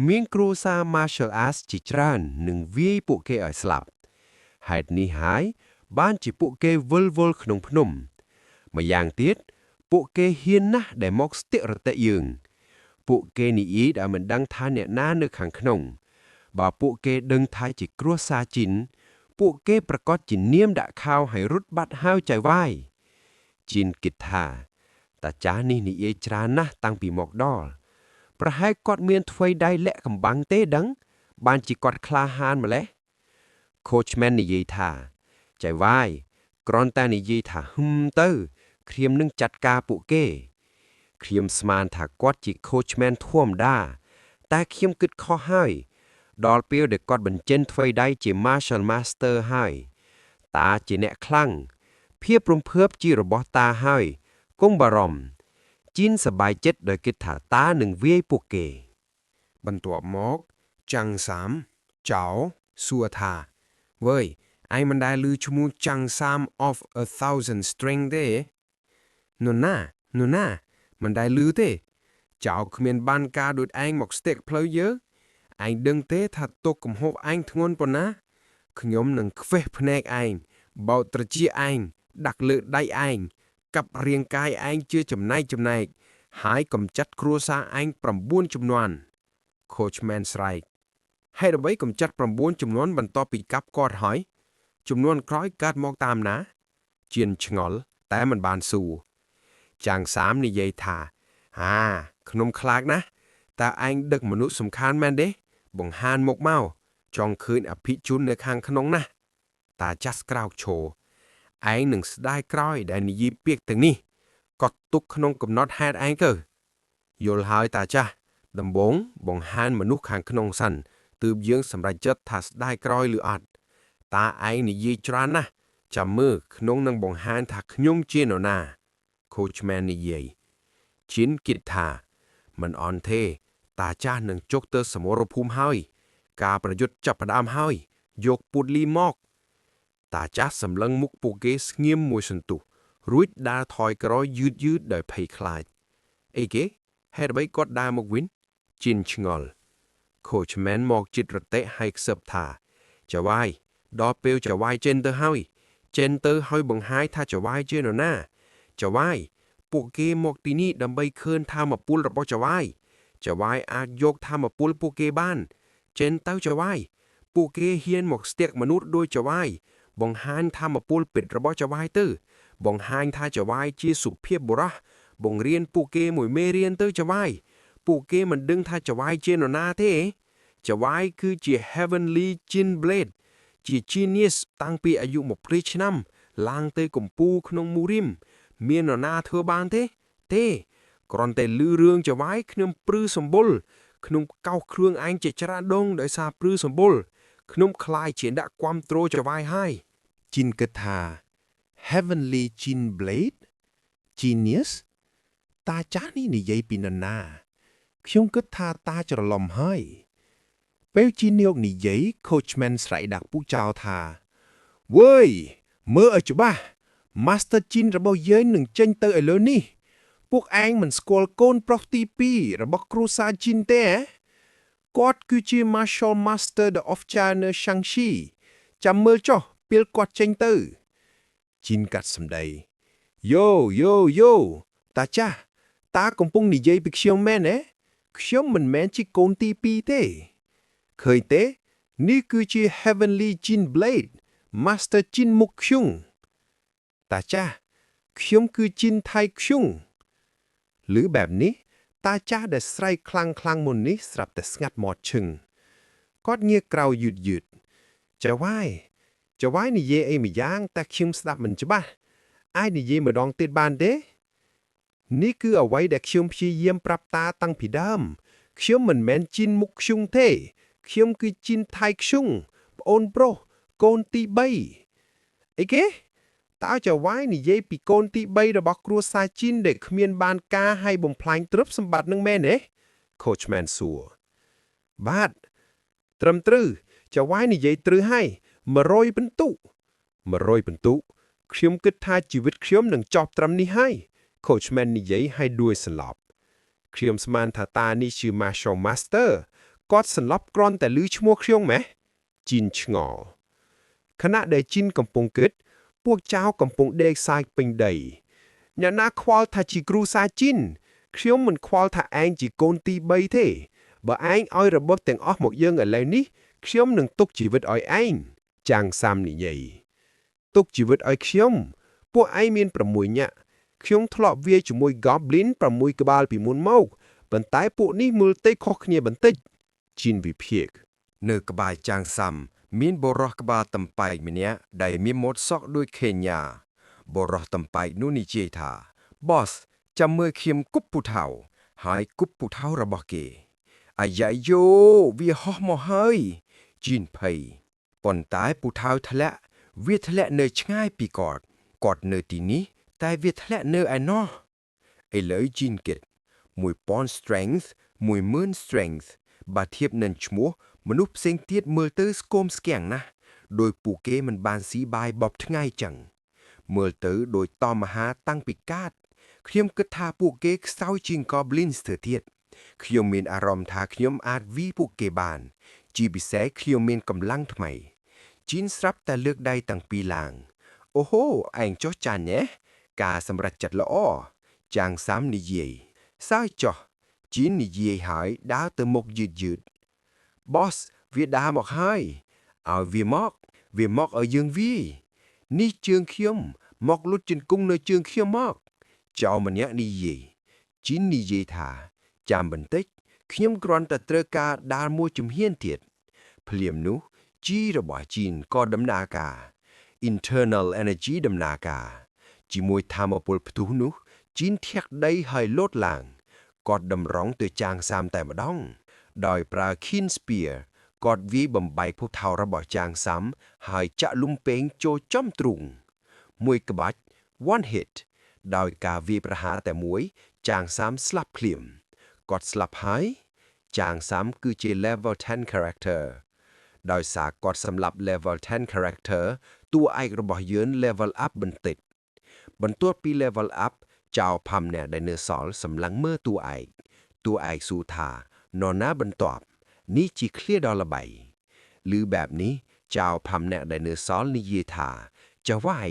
មានគ្រួសារ martial arts ជាច្រើននឹងវាយពួកគេឲ្យស្លាប់ហេតុនេះហើយបានជាពួកគេវិលវល់ក្នុងភ្នំម្យ៉ាងទៀតពួកគេហ៊ានណាស់ដែលមកស្ទាក់រទេះយើងពួកគេនិយាយដែលមិនដឹងថាអ្នកណានៅខាងក្នុងបើពួកគេដឹងថាជាគ្រួសារជីនពួកគេប្រកាសជានាមដាក់ខោឲ្យរត់បាត់ហើយចៅវាយជីនគិតថាតាចាស់នេះនិយាយច្រើនណាស់តាំងពីមកដល់ប្រហែលគាត់មានថ្វីដៃលាក់កំបាំងទេដឹងបានជាគាត់ក្លាហានម្លេះ Coachman និយាយថាចៅវាយគ្រាន់តែនិយាយថាទៅខ្ញុំនឹងចាត់ការពួកគេខ្ញុំស្មានថាគាត់ជា Coachman ធម្មតាតែខ្ញុំគិតខុសហើយដល់ពេលដែលគាត់បញ្ចេញថ្វីដៃជា Martial Master ហើយតាជាអ្នកខ្លាំងភ ភាពរំភើបជារបស់តាហើយគង់បារម្ភជីនសប្បាយចិត្តដោយគិតថាតានឹងវាយពួកគេ បន្ទាប់មកចាំងសាមចៅសួរថាវើយឯងមិនដែលឮឈ្មោះចាំងសាម of a thousand string ទេនរណាមិនដែលឮទេចៅគ្មានបានការដូចឯងមកស្ទាក់ផ្លូវយើឯងដឹងទេថាទុកកំហុសឯងធ្ងន់ប៉ុណ្ណាខ្ញុំនឹងខ្វេះភ្នែកឯងបោកត្រចៀកឯងដាក់លើដៃឯងកាប់រាងកាយឯងជាចំណែកហើយកំចាត់គ្រួសារឯង9ជំនាន់ Coachman ស្រែកហេតុអ្វីកំចាត់9ជំនាន់បន្ទាប់ពីកាប់គាត់ហើយជំនាន់ក្រោយកើតមកតាមណាជានឆ្ងល់តែមិនបានសួរចាំងសាមនិយាយថាខ្ញុំខ្លាចណាស់តើឯងដឹកមនុស្សសំខាន់មែនទេបង្ហាញមកចង់ឃើញអភិជននៅខាងក្នុងណាស់តាចាស់ក្រោកឈរឯងនឹងស្ដាយក្រោយដែលនិយាយពាក្យទាំងនេះកត់ទុកក្នុងកំណត់ហេតុឯងទៅយល់ហើយតាចាស់ដំបងបង្ហាញមនុស្សខាងក្នុងសិនទើបយើងសម្រេចចិត្តថាស្ដាយក្រោយឬអត់តាឯងនិយាយច្រើនណាស់ចាំមើលក្នុងនឹងបង្ហាញថាខ្ញុំជានរណា Coachman និយាយជីនគិតថាមិនអន់ទេតាចាស់នឹងចុកទៅសមរភូមិហើយការប្រយុទ្ធចាប់ផ្ដើមហើយយកពូតលីមកតាចាស់សម្លឹងមុខពួកគេស្ងៀមមួយសន្ទុះរួចដើរថយក្រោយយឺតដោយភ័យខ្លាចអីគេហេតុអ្វីគាត់ដើរមកវិញជីនឆ្ងល់ Coachman មកជិតរទេះហើយខ្សឹបថាចៅវាយដល់ពេលចៅវាយចេញទៅហើយបង្ហាញថាចៅវាយជានរណាចៅវាយពួកគេមកទីនេះដើម្បីឃើញធម្មពលរបស់ចៅវាយអាចយកធម្មពលពួកគេបានចេញទៅចៅវាយពួកគេហ៊ានមកស្ទាក់មនុស្សដោយចៅវាយបង្ហាញធម្មពលពិតរបស់ចៅវាយទៅបង្ហាញថាចៅវាយជាសុភាពបុរសបង្រៀនពួកគេមួយមេរៀនទៅចៅវាយពួកគេមិនដឹងថាចៅវាយជានរណាទេចៅវាយគឺជា Heavenly Chin Blade ជា genius តាំងពីអាយុ20ឆ្នាំឡើងទៅកំពូលក្នុងមូរីមមាននរណាធ្វើបានទេគ្រាន់តែឮរឿងចៅវាយខ្ញុំព្រឺសម្បុរខ្ញុំកោសគ្រឿងឯងជាច្រើនដងដោយសារព្រឺសម្បុរខ្ញុំខ្លាយជាដាក់គាំទ្រចៅវាយហើយជីនគិតថា Heavenly Chin Blade Genius តាចាស់នេះនិយាយពីនរណាខ្ញុំគិតថាតាច្រឡំហើយពេលជីនយកនិយាយ Coachman ស្រែកដាក់ពូចៅថាវើយមើលឲ្យច្បាស់ Master Chin របស់យើងនឹងចេញទៅឥឡូវនេះពួកឯងមិនស្គាល់កូនប្រុសទី2របស់គ្រួសារ Chin ទេគាត់គឺជា Martial Master of China Shang-Chi ចាំមើលចុះពេលគាត់ចេញទៅ Chin កាត់សម្ដីយោតាចាស់តាកំពុងនិយាយពីខ្ញុំមែនទេខ្ញុំមិនមែនជាកូនទី2ទេឃើញទេនេះគឺជា Heavenly Chin Blade Master Chin មុខខ្ញុំតាចាស់ខ្ញុំគឺ Chin ថៃខ្ញុំឬបែបនេះតាចាស់ដែលស្រែកខ្លាំងមុននេះស្រាប់តែស្ងាត់មាត់ឈឹងគាត់ងាកក្រោយយឺតចៅវាយនិយាយអីម្យ៉ាងតែខ្ញុំស្ដាប់មិនច្បាស់អាចនិយាយម្ដងទៀតបានទេនេះគឺអ្វីដែលខ្ញុំព្យាយាមប្រាប់តាតាំងពីដើមខ្ញុំមិនមែនជីនមុខខ្ញុំទេខ្ញុំគឺជីនថៃខ្ញុំប្អូនប្រុសកូនទី3អីគេតើចៅវាយនិយាយពីកូនទី3របស់គ្រួសារជីនដែលគ្មានបានការឲ្យបំផ្លាញទ្រព្យសម្បត្តិនឹងមែនទេ Coachman សួរបាទត្រឹមត្រូវចៅវាយនិយាយត្រូវហើយ100ពិន្ទុខ្ញុំគិតថាជីវិតខ្ញុំនឹងចប់ត្រឹមនេះហើយ Coachman និយាយឲ្យដួលសន្លប់ខ្ញុំស្មានថាតានេះជា Martial Master គាត់សន្លប់គ្រាន់តែឮឈ្មោះខ្ញុំម៉េះជីនឆ្ងល់ខណៈដែលជីនកំពុងគិតពួកចៅកំពុងដេកសាយពេញដីអ្នកណាខ្វល់ថាជាគ្រូសាជីនខ្ញុំមិនខ្វល់ថាឯងជាកូនទី3ទេបើឯងឲ្យរបបទាំងអស់មកយើងឥឡូវនេះខ្ញុំនឹងទុកជីវិតឲ្យឯងចាំងសាមនិយាយទុកជីវិតឲ្យខ្ញុំពួកឯងមាន6ញាក់ខ្ញុំធ្លាប់វាយជាមួយ Goblin 6ក្បាលពីមុនមកប៉ុន្តែពួកនេះមើលទៅខុសគ្នាបន្តិចជីនវិភាគនៅក្បែរចាំងសាំមានបុរសក្បាលតំប៉ែកម្នាក់ដែលមានម៉ូតសក់ដូចខេញ៉ាបុរសតំប៉ែកនោះនិយាយថា Boss ចាំមើលខ្ញុំគប់ពូថៅហើយគប់ពូថៅរបស់គេអាយ៉ាយ៉ូវាហោះមកហើយជីនភ័យប៉ុន្តែពូថៅធ្លាក់វាធ្លាក់នៅឆ្ងាយពីគាត់ គាត់នៅទីនេះតែវាធ្លាក់នៅឯណោះឥឡូវជីនគិត1000 strength 10000 strength បើធៀបនឹងឈ្មោះមនុស្សផ្សេងទៀតមើលទៅស្គមស្គាំងណាស់ដោយពួកគេមិនបានស៊ីបាយបបថ្ងៃចឹងមើលទៅដោយតមហាតាំងពីកាតខ្ញុំគិតថាពួកគេខ្សោយជាង Goblins ទៅទៀតខ្ញុំមានអារម្មណ៍ថាខ្ញុំអាចវាយពួកគេបានជាពិសេសខ្ញុំមានកម្លាំងថ្មីជីនស្រាប់តែលើកដៃទាំងពីរឡើងអូហូឯងចុះចាញ់ណែការសម្រេចចិត្តល្អចាងសាំនិយាយសើចុះជីននិយាយហើយដើរទៅមុខយឺត Boss វាដើរមកហើយឲ្យវាមកឲ្យយើងវាយនេះជើងខ្ញុំមកលុតជង្គង់នៅជើងខ្ញុំមកចៅម្នាក់និយាយជីននិយាយថាចាំបន្តិចខ្ញុំគ្រាន់តែត្រូវការដើរមួយជំហានទៀតភ្លាមនោះជីរបស់ជីនក៏ដំណើរការ internal energy ដំណើរការជាមួយថាមពលផ្ទុះនោះជីនធាក់ដីហើយលោតឡើងគាត់តម្រង់ទៅចាងសាមតែម្ដងដោយប្រើ Keen Spear គាត់វាយបំបែកភពថៅរបស់ចាងសាំហើយចាក់លំពេងចូលចំទ្រូងមួយក្បាច់ one hit ដោយការវាយប្រហារតែមួយចាងសាំស្លាប់ភ្លាមគាត់ស្លាប់ហើយចាងសាំគឺជា level 10 character ដោយសារគាត់សម្លាប់ level 10 character តួឯករបស់យើង level up បន្តិចបន្ទាប់ពី level up ចៅផាំអ្នកដែលនៅសល់សម្លឹងមើលតួឯកសួរថានរណាបន្ទាប់នេះជាឃ្លាដល់ល្បីឬបែបនេះចៅផាំអ្នកដែលនៅសល់និយាយថាចៅវាយ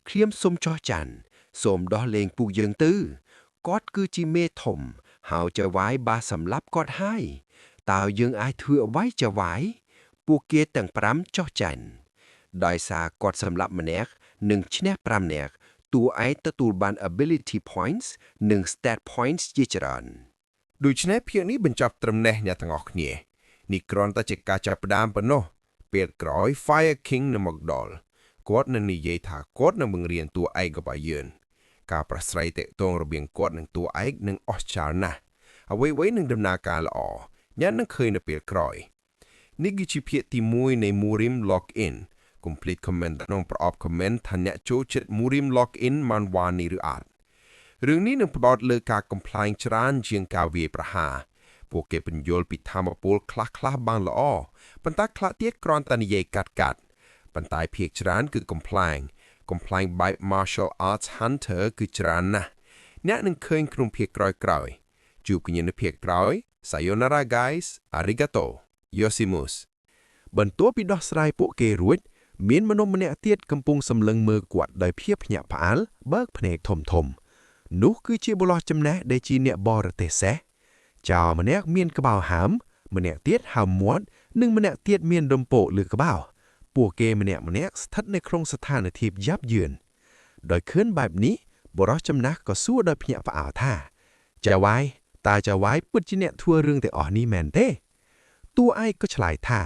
ខ្ញុំសុំចោះចាន់សូមដោះលែងពួកយើងទៅគាត់គឺជាមេធំហើយចៅវាយបានសម្លាប់គាត់ហើយតើយើងអាចធ្វើអ្វីចៅវាយពួកគេទាំង5ចោះចាញ់ដោយសារគាត់សម្លាប់ម្នាក់និងឈ្នះ5នាក់តួឯកទទួលបាន ability points និង stat points ជាច្រើនដូច្នេះភាគនេះបញ្ចប់ត្រឹមនេះអ្នកទាំងអស់គ្នានេះគ្រាន់តែជាការចាប់ផ្ដើមប៉ុណ្ណោះពេលក្រោយ Fire King នឹងមកដល់គាត់នឹងនិយាយថាគាត់នឹងបង្រៀនតួឯករបស់យើងការប្រស្រ័យទាក់ទងរវាងគាត់និងតួឯកនឹងអស្ចារ្យណាស់អ្វីនឹងដំណើរការល្អអ្នកនឹងឃើញនៅពេលក្រោយនេះគឺជាភាគទី1នៃ Murim Lock-in complete comment ក្នុងប្រអប់ comment ថាអ្នកចូលចិត្ត Murim Lock-in ម៉ាន់វ៉ានេះឬអត់រឿងនេះនឹងផ្ដោតលើការកំ pl ែងច្រើនជាងការវាយប្រហារពួកគេបញ្យល់ពីធម៌ពលខ្លះបានល្អប៉ុន្តែខ្លះទៀតគ្រាន់តែនិយាយកាត់ប៉ុន្តែភាគច្រើនគឺកំ pl ែងបែប martial arts hunter គឺច្រើនណាស់អ្នកនឹងឃើញក្នុងភាគក្រោយជួបគ្នានៅភាគក្រោយ sayonara guys arigato yosimus បន្ទាប់ពីដោះស្រាយពួកគេរួចមានមនុស្សម្នាក់ទៀតកំពុងសម្លឹងមើលគាត់ដោយភាពភ្ញាក់ផ្អើលបើកភ្នែកធំនោះគឺជាបុរសចំណាស់ដែលជាអ្នកបរទេសសេះចៅម្នាក់មានក្បាលហើមម្នាក់ទៀតហើមមាត់និងម្នាក់ទៀតមានរំពោកលើក្បាលពួកគេម្នាក់ស្ថិតនៅក្នុងស្ថានភាពយ៉ាប់យឺនដោយឃើញបែបនេះបុរសចំណាស់ក៏សួរដោយភ្ញាក់ផ្អើលថាចៅវាយតើចៅវាយពិតជាអ្នកធ្វើរឿងទាំងអស់នេះមែនទេតួឯកក៏ឆ្លើយថា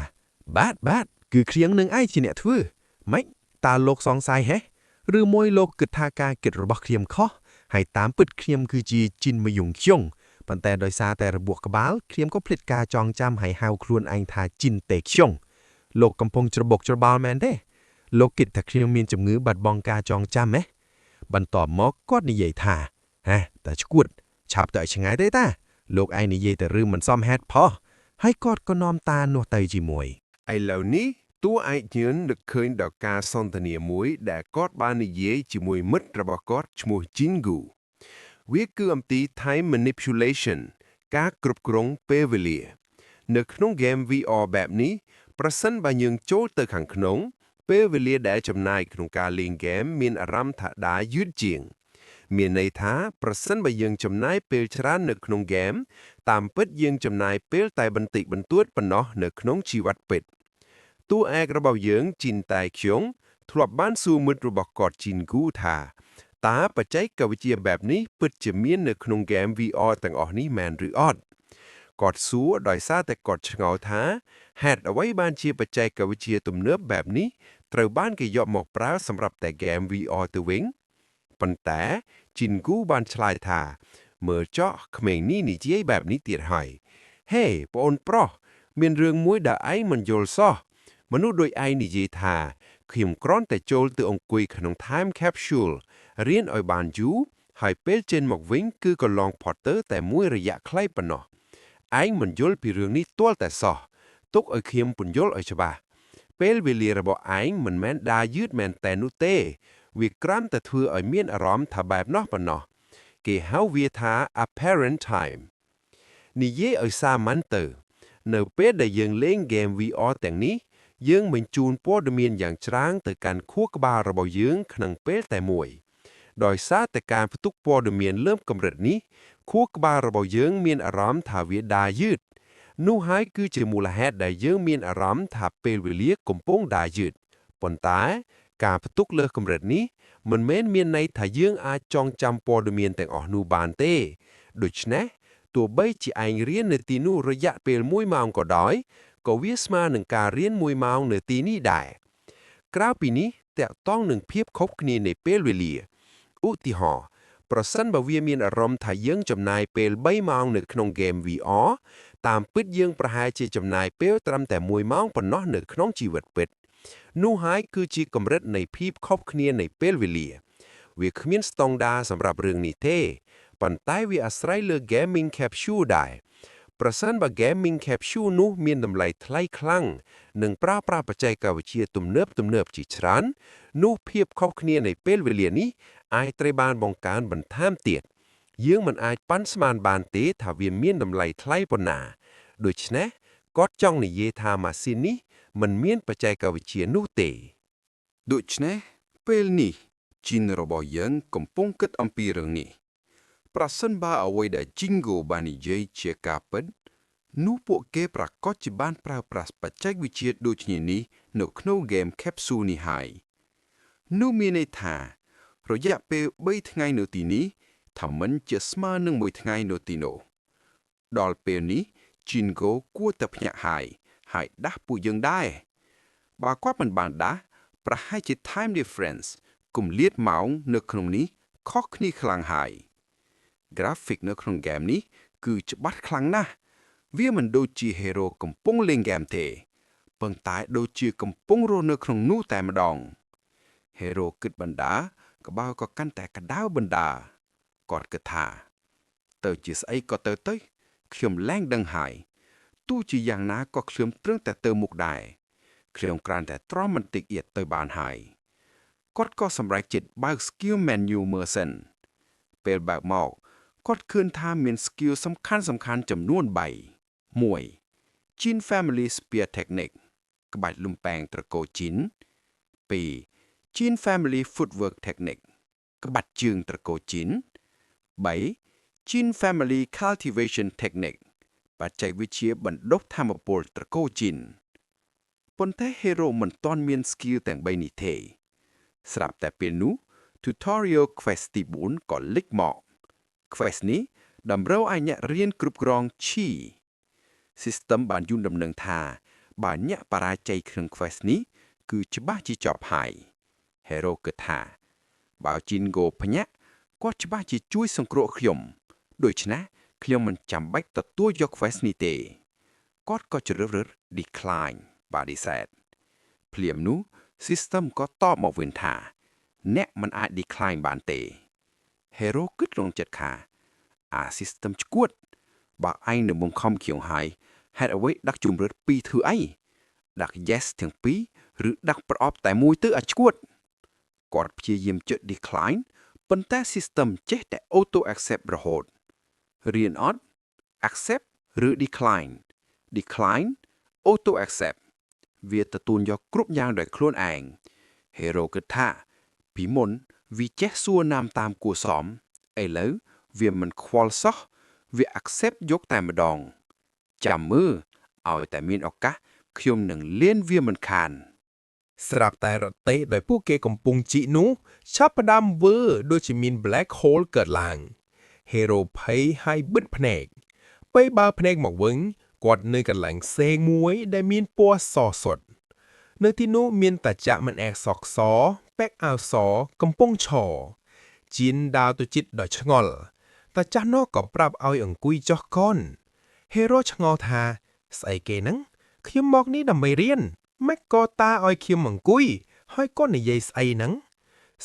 បាទគឺគ្រាងនឹងឯងជាអ្នកធ្វើម៉េចតើលោកសង្ស័យហេឬមួយលោកគិតថាការគិតរបស់ខ្ញុំខុសហើយតាមពិតខ្ញុំគឺជាជីនមយុងខ្យងប៉ុន្តែដោយសារតែរបួសក្បាលខ្ញុំក៏ភ្លេចការចងចាំហើយហៅខ្លួនឯងថាជីនតេខ្យងលោកកំពុងច្របូកច្របល់មែនទេលោកគិតថាខ្ញុំមានជំងឺបាត់បង់ការចងចាំហ៎បន្ទាប់មកគាត់និយាយថាតែឈួតឆាប់ទៅឲ្យឆ្ងាយទេតាលោកឯងនិយាយតែរឿងមិនសមហេតុផលហើយគាត់ក៏នាំតានោះទៅជាមួយឥឡូវនេះតួឯកញឿននឹកឃើញដល់ការសន្ទនាមួយដែលគាត់បាននិយាយជាមួយមិត្តរបស់គាត់ឈ្មោះ Jingu វាគឺអំពី time manipulation ការគ្រប់គ្រងពេលវេលានៅក្នុង game VR បែបនេះប្រសិនបើយើងចូលទៅខាងក្នុងពេលវេលាដែលចំណាយក្នុងការលេង game មានអារម្មណ៍ថាដើរយឺតជាងមានន័យថាប្រសិនបើយើងចំណាយពេលច្រើននៅក្នុង game តាមពិតយើងចំណាយពេលតែបន្តិចបន្តួចប៉ុណ្ណោះនៅក្នុងជីវិតពិតតួឯករបស់យើងជីនតែខ្យងធ្លាប់បានសួរមិត្តរបស់គាត់ជីនគូថាតើបច្ចេកវិទ្យាបែបនេះពិតជាមាននៅក្នុង game VR ទាំងអស់នេះមែនឬអត់គាត់សួរដោយសារតែគាត់ឆ្ងល់ថាហេតុអ្វីបានជាបច្ចេកវិទ្យាទំនើបបែបនេះត្រូវបានគេយកមកប្រើសម្រាប់តែ game VR ទៅវិញប៉ុន្តែជីនគូបានឆ្លើយថាមើលចោះក្មេងនេះនិយាយបែបនេះទៀតហើយហេបងអូនប្រុសមានរឿងមួយដែលឯងមិនយល់សោះមនុស្សដូចឯងនិយាយថា ខ្ញុំគ្រាន់តែចូលទៅអង្គុយក្នុង time capsule រៀនឲ្យបានយូរហើយពេលចេញមកវិញគឺក៏ឡងផតទៅតែមួយរយៈខ្លីប៉ុណ្ណោះឯងមិនយល់ពីរឿងនេះទាល់តែសោះទុកឲ្យខ្ញុំពន្យល់ឲ្យច្បាស់ពេលវេលារបស់ឯងមិនមែនដើរយឺតមែនតែនោះទេវាក្រាន់តែធ្វើឲ្យមានអារម្មណ៍ថាបែបនោះប៉ុណ្ណោះគេហៅវាថា apparent time និយាយឲ្យសាមញ្ញទៅនៅពេលដែលយើងលេងហ្គេម VR ទាំងនេះយើងបញ្ជូនព័ត៌មានយ៉ាងច្រើនទៅកាន់ខួរក្បាលរបស់យើងក្នុងពេលតែមួយដោយសារតែការផ្ទុកព័ត៌មានលើសកម្រិតនេះខួរក្បាលរបស់យើងមានអារម្មណ៍ថាវាដើរយឺតនោះហើយគឺជាមូលហេតុដែលយើងមានអារម្មណ៍ថាពេលវេលាកំពុងដើរយឺតប៉ុន្តែការផ្ទុកលើសកម្រិតនេះមិនមែនមានន័យថាយើងអាចចងចាំព័ត៌មានទាំងអស់នោះបានទេដូច្នេះទោះបីជាឯងរៀននៅទីនោះរយៈពេល1ម៉ោងក៏ដោយក៏វាស្មើនឹងការរៀន1ម៉ោងនៅទីនេះដែរក្រៅពីនេះតកតងនឹងភាពខុសគ្នានៃពេលវេលាឧទាហរណ៍ប្រសិនបើវាមានអារម្មណ៍ថាយើងចំណាយពេល3ម៉ោងនៅក្នុងហ្គេម VR តាមពិតយើងប្រហែលជាចំណាយពេលត្រឹមតែ1ម៉ោងប៉ុណ្ណោះនៅក្នុងជីវិតពិតនោះហើយគឺជាកម្រិតនៃភាពខុសគ្នានៃពេលវេលាវាគ្មានស្តង់ដារសម្រាប់រឿងនេះទេប៉ុន្តែវាអាស្រ័យលើ gaming capsule ដែរប្រសិនបើ gaming capsule នោះមានតម្លៃថ្លៃខ្លាំងនិងប្រើប្រាស់បច្ចេកវិទ្យាទំនើបជាច្រើននោះភាពខុសគ្នានៃពេលវេលានេះអាចត្រូវបានបង្កើនបន្ថែមទៀតយើងមិនអាចប៉ាន់ស្មានបានទេថាវាមានតម្លៃថ្លៃប៉ុណ្ណាដូច្នេះគាត់ចង់និយាយថាម៉ាស៊ីននេះមិនមានបច្ចេកវិទ្យានោះទេដូច្នេះពេលនេះជីនរបស់យើងកំពុងគិតអំពីរឿងនេះប្រសិនបើអ្វីដែល Jingo បាននិយាយជាការពិតនោះពួកគេប្រកាសជាបានប្រើប្រាស់បច្ចេកវិទ្យាដូចនេះនៅក្នុងហ្គេម Capsule នេះហើយនោះមានន័យថារយៈពេល3ថ្ងៃនៅទីនេះថាមិនជាស្មើនឹង1ថ្ងៃនៅទីនោះដល់ពេលនេះ Jingo គួរតែភ្ញាក់ហើយដាស់ពួកយើងដែរបើគាត់មិនបានដាស់ប្រហែលជា time difference គម្លាតម៉ោងនៅក្នុងនេះខុសគ្នាខ្លាំងហើយ graphic នៅក្នុងហ្គេមនេះគឺច្បាស់ខ្លាំងណាស់វាមិនដូចជា hero កំពុងលេងហ្គេមទេប៉ុន្តែដូចជាកំពុងរស់នៅក្នុងនោះតែម្ដង hero គិតបណ្ដាក្បាលក៏កាន់តែក្តៅបណ្ដាគាត់គិតថាទៅជាស្អីក៏ទៅខ្ញុំឡើងដឹងហើយទោះជាយ៉ាងណាក៏ខ្ញុំត្រឹមតែទៅមុខដែរខ្ញុំក្រាន់តែទ្រាំបន្តិចទៀតទៅបានហើយគាត់ក៏សម្រេចចិត្តបើក skill menu មើលសិនពេលបើកមកគាត់ឃើញថាមាន skill សំខាន់ចំនួន3 1. Jin Family Spear Technique ក្បាច់លំប៉ែងត្រកូលជីន 2. Jin Family Footwork Technique ក្បាច់ជើងត្រកូលជីន 3. Jin Family Cultivation Technique បច្ចេកវិទ្យាបណ្ដុះថាមពលត្រកូលជីនប៉ុន្តែ hero មិនទាន់មាន skill ទាំង3នេះទេស្រាប់តែពេលនោះ tutorial quest ទី4ក៏លេចមក quest នេះតម្រូវឲ្យអ្នករៀនគ្រប់គ្រង chi system បានយល់ដំណឹងថាបើអ្នកបរាជ័យក្នុង quest នេះគឺច្បាស់ជាចប់ហើយ hero គិតថាបើ Jingo ភ្ញាក់គាត់ច្បាស់ជាជួយសង្គ្រោះខ្ញុំដូច្នេះខ្ញុំមិនចាំបាច់ទទួលយក quest នេះទេគាត់ក៏ជ្រើសរើស decline បាទ decide ភ្លាមនោះ system ក៏តបមកវិញថាអ្នកមិនអាច decline បានទេ hero គិតក្នុងចិត្តថាsystem ឈួតបើឯងនៅមុំខំខៀវហើយហេតុអ្វីដាក់ជំរឿន2ធ្វើអីដាក់ yes ទាំងពីរឬដាក់ប្រអប់តែមួយទៅឈួតគាត់ព្យាយាមចុច decline ប៉ុន្តែ system ចេះតែ auto accept រហូតរៀនអត់ accept ឬ decline auto accept វាទទួលយកគ្រប់យ៉ាងដោយខ្លួនឯង hero គិតថាពីមុនវាចេះសួរណាមតាមគួរសមឥឡូវវាមិនខ្វល់សោះវា accept យកតែម្ដងចាំមើលឲ្យតែមានឱកាសខ្ញុំនឹងលានវាមិនខានស្រាប់តែរទេះដោយពួកគេកំពុងជីកនោះចាប់ផ្ដើមវើដូចជាមាន black hole កើតឡើង hero ភ័យហើយបិទភ្នែកពេលបើភ្នែកមកវិញគាត់នៅកន្លែងផ្សេងមួយដែលមានពណ៌សសុទ្ធនៅទីនោះមានតាចាក់មិនអែកសក់សពាក់អាវសកំពុងឈរជីនដើរទៅជិតដោយឆ្ងល់តាចាស់នោះក៏ប្រាប់ឲ្យអង្គុយចុះកូន hero ឆ្ងល់ថាស្អីគេហ្នឹងខ្ញុំមកនេះដើម្បីរៀនម៉េចក៏តាឲ្យខ្ញុំអង្គុយ ហើយក៏និយាយស្អីហ្នឹង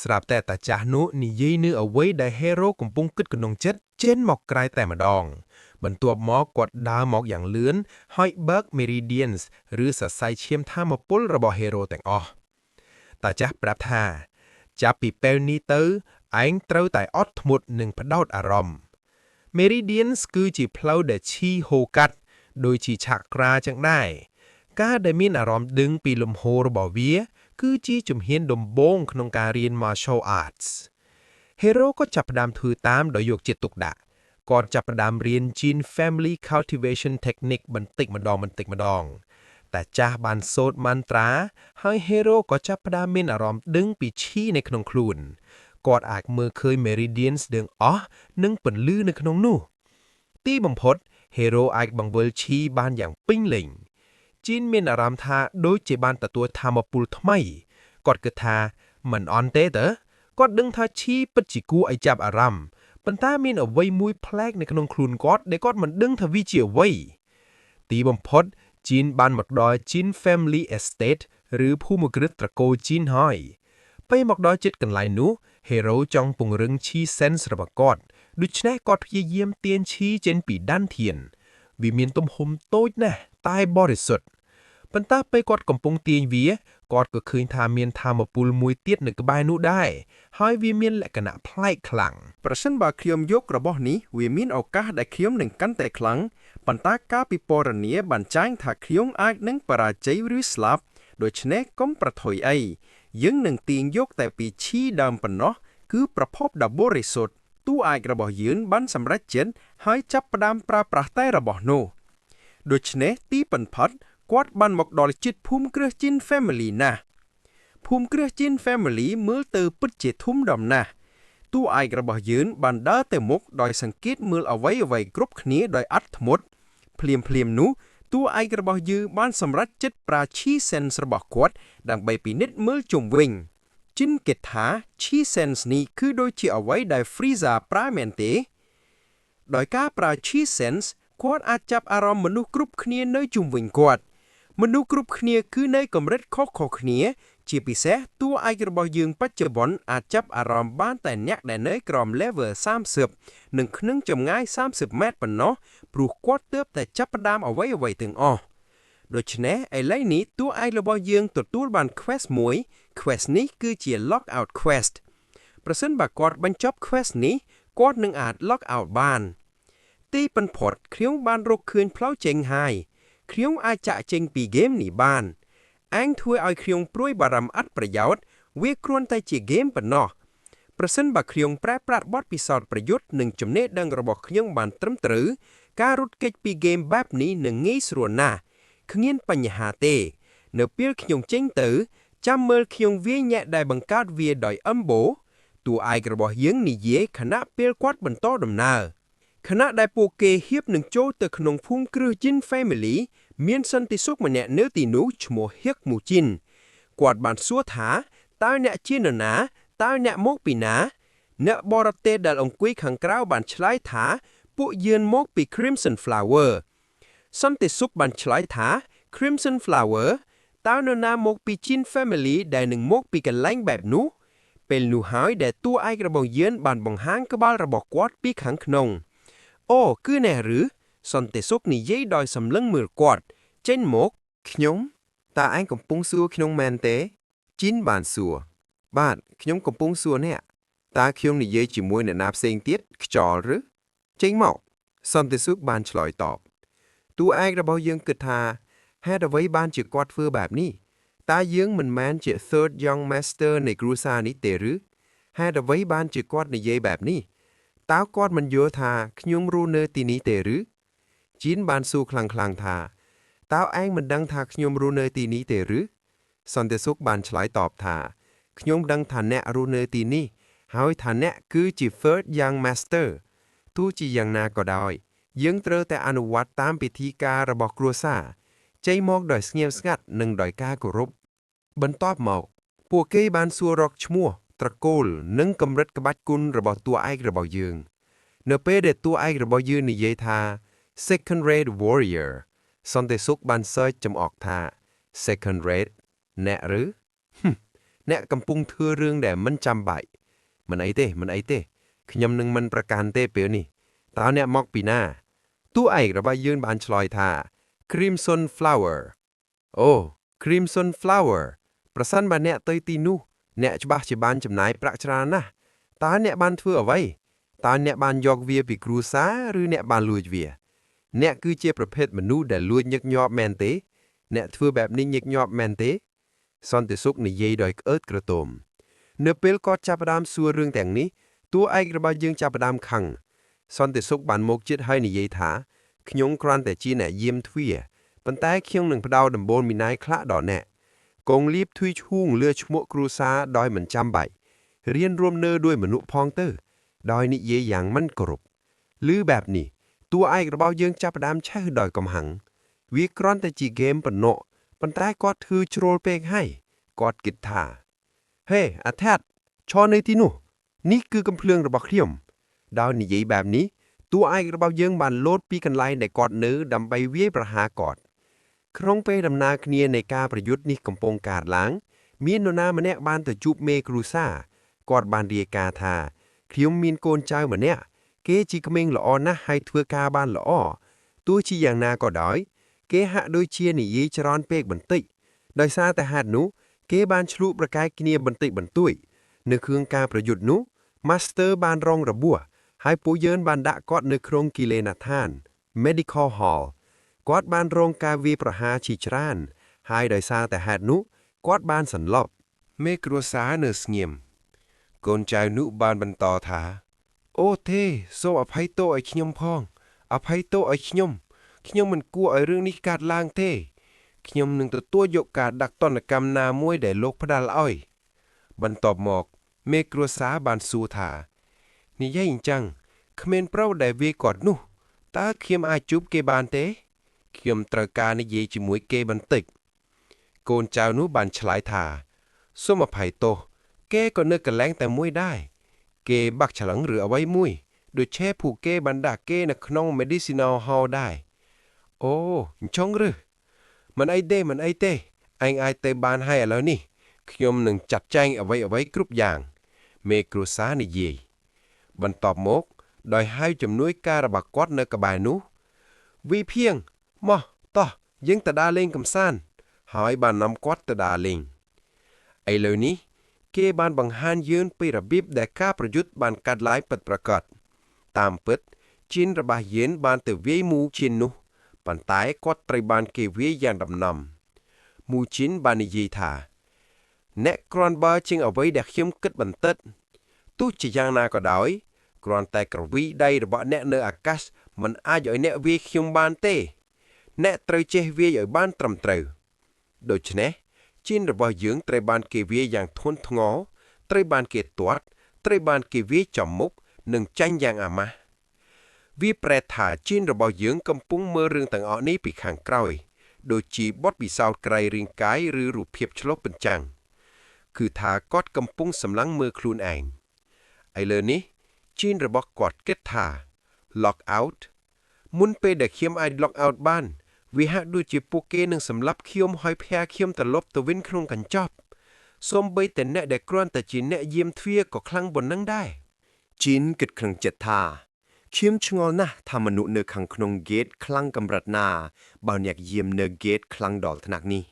ស្រាប់តែតាចាស់នោះនិយាយនៅអ្វីដែល Hero កំពុងគិតក្នុងចិត្តចេញមកក្រៅតែម្ដងបន្ទាប់មកគាត់ដើរមកយ៉ាងលឿនហើយបើក Meridians ឬសរសៃឈាមថាមពលរបស់ Hero ទាំងអស់តាចាស់ប្រាប់ថាចាប់ពីពេលនេះទៅឯងត្រូវតែអត់ធ្មត់និងផ្ដោតអារម្មណ៍ Meridians គឺជាផ្លូវដែលឈីហូរកាត់ដូចជាឆាក្រាចឹងដែរការដែលមានអារម្មណ៍ដឹងពីលំហូររបស់វាគឺជាជំហានដំបូងក្នុងការរៀន Martial Arts Hero ក៏ចាប់ផ្ដើមធ្វើតាមដោយយកចិត្តទុកដាក់គាត់ចាប់ផ្ដើមរៀន Gene Family Cultivation Technique បន្តិចម្ដងតែចាស់បានសូត្រមន្ត្រាហើយ Hero ក៏ចាប់ផ្ដើមមានអារម្មណ៍ដឹងពីឈីនៅក្នុងខ្លួនគាត់អាចមើលឃើញ Meridians ទាំងអស់និងពន្លឺនៅក្នុងនោះទីបំផុត Hero អាចបង្វិលឈីបានយ៉ាងពេញលេញជីនមានអារម្មណ៍ថាដូចជាបានទទួលថាមពលថ្មីគាត់គិតថាមិនអន់ទេតើគាត់ដឹងថាឈីពិតជាគួរឲ្យចាប់អារម្មណ៍ប៉ុន្តែមានអ្វីមួយប្លែកនៅក្នុងខ្លួនគាត់ដែលគាត់មិនដឹងថាវាជាអ្វីទីបំផុតជីនបានមកដល់ Gene Family Estate ឬភូមិគ្រឹះត្រកូលជីនហើយពេលមកដល់ជិតកន្លែងនោះ Hero ចង់ពង្រឹងឈី sense របស់គាត់ដូច្នេះគាត់ព្យាយាមទាញឈីចេញពីដានធានវាមានទំហំតូចណាស់តែបរិសុទ្ធប៉ុន្តែពេលគាត់កំពុងទាញវាគាត់ក៏ឃើញថាមានថាមពលមួយទៀតនៅក្បែរនោះដែរហើយវាមានលក្ខណៈប្លែកខ្លាំងប្រសិនបើខ្ញុំយករបស់នេះវាមានឱកាសដែលខ្ញុំនឹងកាន់តែខ្លាំងប៉ុន្តែការពិពណ៌នាបានចែងថាខ្ញុំអាចនឹងបរាជ័យឬស្លាប់ដូច្នេះកុំប្រថុយអីយើងនឹងទាញយកតែពីឈីដើមប៉ុណ្ណោះគឺប្រភពដ៏បរិសុទ្ធតួឯករបស់យើងបានសម្រេចចិត្តហើយចាប់ផ្ដើមប្រើប្រាស់តែរបស់នោះដូច្នេះទីបំផុតគាត់បានមកដល់ជិតភូមិគ្រឹះ Gene Family ណាស់ភូមិគ្រឹះ Gene Family មើលទៅពិតជាធំដុំណាស់តួឯករបស់យើងបានដើរទៅមុខដោយសង្កេតមើលអ្វីៗគ្រប់គ្នាដោយអត់ធ្មត់ភ្លាមនោះតួឯករបស់យើងបានសម្រេចចិត្តប្រើ Chi Sense របស់គាត់ដើម្បីពិនិត្យមើលជុំវិញជីនគិតថា Chi Sense នេះគឺដូចជាអ្វីដែល Frieza ប្រើមែនទេដោយការប្រើ Chi Sense គាត់អាចចាប់អារម្មណ៍មនុស្សគ្រប់គ្នានៅជុំវិញគាត់មនុស្សគ្រប់គ្នាគឺនៅកម្រិតខុសៗគ្នាជាពិសេសតួឯករបស់យើងបច្ចុប្បន្នអាចចាប់អារម្មណ៍បានតែអ្នកដែលនៅក្រោម level 30និងក្នុងចម្ងាយ30ម៉ែត្រប៉ុណ្ណោះព្រោះគាត់ទើបតែចាប់ផ្ដើមអ្វីទាំងអស់ដូច្នេះឥឡូវនេះតួឯករបស់យើងទទួលបាន quest មួយ quest នេះគឺជា lockout quest ប្រសិនបើគាត់បញ្ចប់ quest នេះគាត់នឹងអាច lock out បានទីបំផុតខ្ញុំបានរកឃើញផ្លូវចេញហើយខ្ញុំអាចចាក់ចេញពីហ្គេមនេះបានអញធ្វើឲ្យខ្ញុំព្រួយបារម្ភអត់ប្រយោជន៍វាគ្រាន់តែជាហ្គេមប៉ុណ្ណោះប្រសិនបើខ្ញុំប្រើប្រាស់បទពិសោធន៍ប្រយុទ្ធនិងចំណេះដឹងរបស់ខ្ញុំបានត្រឹមត្រូវការរត់គេចពីហ្គេមបែបនេះនឹងងាយស្រួលណាស់គ្មានបញ្ហាទេនៅពេលខ្ញុំចេញទៅចាំមើលខ្ញុំវាយញាក់ដែលបង្កើតវាដោយអឹមបូតួឯករបស់យើងនិយាយខណៈពេលគាត់បន្តដំណើរខណៈដែលពួកគេហៀបនឹងចូលទៅក្នុងភូមិគ្រឹះ Gene Family មានសន្តិសុខម្នាក់នៅទីនោះឈ្មោះ Hick Mujin គាត់បានសួរថាតើអ្នកជានរណាតើអ្នកមកពីណាអ្នកបរទេសដែលអង្គុយខាងក្រៅបានឆ្លើយថាពួកយើងមកពី Crimson Flower សន្តិសុខបានឆ្លើយថា Crimson Flower តើនរណាមកពី Gene Family ដែលនឹងមកពីកន្លែងបែបនោះពេលនោះហើយដែលតួឯករបស់យើងបានបង្ហាញក្បាលរបស់គាត់ពីខាងក្នុងអូគឺណែឬសន្តិសុខនិយាយដោយសម្លឹងមើលគាត់ចេញមកខ្ញុំតើឯងកំពុងសួរខ្ញុំមែនទេជីនបានសួរបាទខ្ញុំកំពុងសួរអ្នកតើខ្ញុំនិយាយជាមួយអ្នកណាផ្សេងទៀតខ្យល់ឬចេញមកសន្តិសុខបានឆ្លើយតបតួឯករបស់យើងគិតថាហេតុអ្វីបានជាគាត់ធ្វើបែបនេះតើយើងមិនមែនជា Third Young Master នៃគ្រួសារនេះទេឬហេតុអ្វីបានជាគាត់និយាយបែបនេះតើគាត់មិនយល់ថាខ្ញុំរស់នៅទីនេះទេឬជីនបានសួរខ្លាំងៗថាតើឯងមិនដឹងថាខ្ញុំរស់នៅទីនេះទេឬសន្តិសុខបានឆ្លើយតបថាខ្ញុំដឹងថាអ្នករស់នៅទីនេះហើយថាអ្នកគឺជា Third Young Master ទោះជាយ៉ាងណាក៏ដោយយើងត្រូវតែអនុវត្តតាមពិធីការរបស់គ្រួសារចេញមកដោយស្ងៀមស្ងាត់និងដោយការគោរពបន្ទាប់មកពួកគេបានសួររកឈ្មោះត្រកូលនិងកម្រិតក្បាច់គុណរបស់តួឯករបស់យើងនៅពេលដែលតួឯករបស់យើងនិយាយថា Second Rate Warrior សន្តិសុខបានសើចចំអកថា Second Rate អ្នកឬ អ្នកកំពុងធ្វើរឿងដែលមិនចាំបាច់មិនអីទេខ្ញុំនឹងមិនប្រកាន់ទេពេលនេះតើអ្នកមកពីណាតួឯករបស់យើងបានឆ្លើយថា Crimson Flower អូ Crimson Flower ប្រសិនបើអ្នកទៅទីនោះអ្នកច្បាស់ជាបានចំណាយប្រាក់ច្រើនណាស់តើអ្នកបានធ្វើអ្វីតើអ្នកបានយកវាពីគ្រួសារឬអ្នកបានលួចវាអ្នកគឺជាប្រភេទមនុស្សដែលលួចញឹកញាប់មែនទេអ្នកធ្វើបែបនេះញឹកញាប់មែនទេសន្តិសុខនិយាយដោយក្អើតក្រទមនៅពេលគាត់ចាប់ផ្ដើមសួររឿងទាំងនេះតួឯករបស់យើងចាប់ផ្ដើមខឹងសន្តិសុខបានមកជិតហើយនិយាយថាខ្ញុំគ្រាន់តែជាអ្នកយាមទ្វារប៉ុន្តែខ្ញុំនឹងផ្ដោតដំបូលមីណាយខ្លះដល់អ្នកកងលៀបទ្វីឈូងលឺឈ្មោះគ្រួសារដោយមិនចាំបាច់រៀនរួមនៅด้วยមនុស្សផងទៅដោយនិយាយយ៉ាងមិនគោរពឬបែបនេះតួឯករបស់យើងចាប់ផ្ដើមឆេះដោយកំហឹងវាគ្រាន់តែជាហ្គេមប៉ុណ្ណោះប៉ុន្តែគាត់ធ្វើជ្រុលពេកហើយគាត់គិតថាហេអាថាតឈរនៅទីនោះនេះគឺកំភ្លើងរបស់ខ្ញុំដោយនិយាយបែបនេះតួឯករបស់យើងបានលោតពីកន្លែងដែលគាត់នៅដើម្បីវាយប្រហារគាត់ក្នុងពេលដំណើរគ្នានៃការប្រយុទ្ធនេះកំពុងកើតឡើងមាននរណាម្នាក់បានទៅជួបមេគ្រួសារគាត់បានរាយការណ៍ថាខ្ញុំមានកូនចៅម្នាក់គេជាក្មេងល្អណាស់ហើយធ្វើការបានល្អទោះជាយ៉ាងណាក៏ដោយគេហាក់ដូចជានិយាយច្រើនពេកបន្តិចដោយសារតែហេតុនោះគេបានឆ្លុះប្រកែកគ្នាបន្តិចបន្តួចនៅគ្រឿងការប្រយុទ្ធនោះ Master បានរងរបួសហើយពួកយើងបានដាក់គាត់នៅក្នុងគិលេនដ្ឋាន Medical Hall គាត់បានរងការវាយប្រហារជាច្រើនហើយដោយសារតែហេតុនោះគាត់បានសន្លប់មេគ្រួសារនៅស្ងៀមកូនចៅនោះបានបន្តថាអូទេសូមអភ័យទោសឲ្យខ្ញុំផងអភ័យទោសឲ្យខ្ញុំមិនគួរឲ្យរឿងនេះកើតឡើងទេខ្ញុំនឹងទទួលយកការដាក់ទណ្ឌកម្មណាមួយដែលលោកផ្ដាល់ឲ្យបន្ទាប់មកមេគ្រួសារបានសួរថានិយាយអញ្ចឹងគ្មានប្រុសដែលវាយគាត់នោះតើខ្ញុំអាចជួបគេបានទេខ្ញុំត្រូវការនិយាយជាមួយគេបន្តិចកូនចៅនោះបានឆ្លើយថាសូមអភ័យទោសគេក៏នៅកន្លែងតែមួយដែរគេបាក់ឆ្លងឬអ្វីមួយដូចជាពួកគេបានដាក់គេនៅក្នុង Medicinal Hall ដែរអូអញ្ចឹងឬមិនអីទេឯងអាចទៅបានហើយឥឡូវនេះខ្ញុំនឹងចាត់ចែងអ្វីគ្រប់យ៉ាងមេគ្រួសារនិយាយបន្ទាប់មកដោយហៅជំនួយការរបស់គាត់នៅក្បែរនោះវិភៀងមកតោះយើងទៅដើរលេងកម្សាន្តហើយបាននាំគាត់ទៅដើរលេងឥឡូវនេះគេបានបង្ហាញយើងពីរបៀបដែលការប្រយុទ្ធបានកាត់ឡើងពិតប្រាកដតាមពិតជីនរបស់យើងបានទៅវាយមូជីននោះប៉ុន្តែគាត់ត្រូវបានគេវាយយ៉ាងដំណំមូជីនបាននិយាយថាអ្នកគ្រាន់បើជាងអ្វីដែលខ្ញុំគិតបន្តិចទោះជាយ៉ាងណាក៏ដោយគ្រាន់តែក្រវីដៃរបស់អ្នកនៅអាកាសមិនអាចឲ្យអ្នកវាយខ្ញុំបានទេអ្នកត្រូវចេះវាយឲ្យបានត្រឹមត្រូវដូច្នេះជីនរបស់យើងត្រូវបានគេវាយយ៉ាងធ្ងន់ធ្ងរត្រូវបានគេទាត់ត្រូវបានគេវាយចំមុខនិងចាញ់យ៉ាងអាម៉ាស់វាប្រែថាជីនរបស់យើងកំពុងមើលរឿងទាំងអស់នេះពីខាងក្រោយដូចជាបទពិសោធន៍ក្រៃរាងកាយឬរូបភាពឆ្លុះបញ្ចាំងគឺថាគាត់កំពុងសម្លឹងមើលខ្លួនឯងឥឡូវនេះជីនរបស់គាត់គិតថា lock out មុនពេលដែលខ្ញុំអាច lock out បានវាហាក់ដូចជាពួកគេនឹងសម្លាប់ខ្ញុំហើយភ័យខ្ញុំត្រឡប់ទៅវិញក្នុងកញ្ចប់សូម្បីតែអ្នកដែលគ្រាន់តែជាអ្នកយាមទ្វារក៏ខ្លាំងប៉ុណ្ណឹងដែរជីនគិតក្នុងចិត្តថាខ្ញុំឆ្ងល់ណាស់ថាមនុស្សនៅខាងក្នុងហ្គេតខ្លាំងកម្រិតណាបើអ្នកយាមនៅហ្គេតខ្លាំងដល់ថ្នាក់នេះ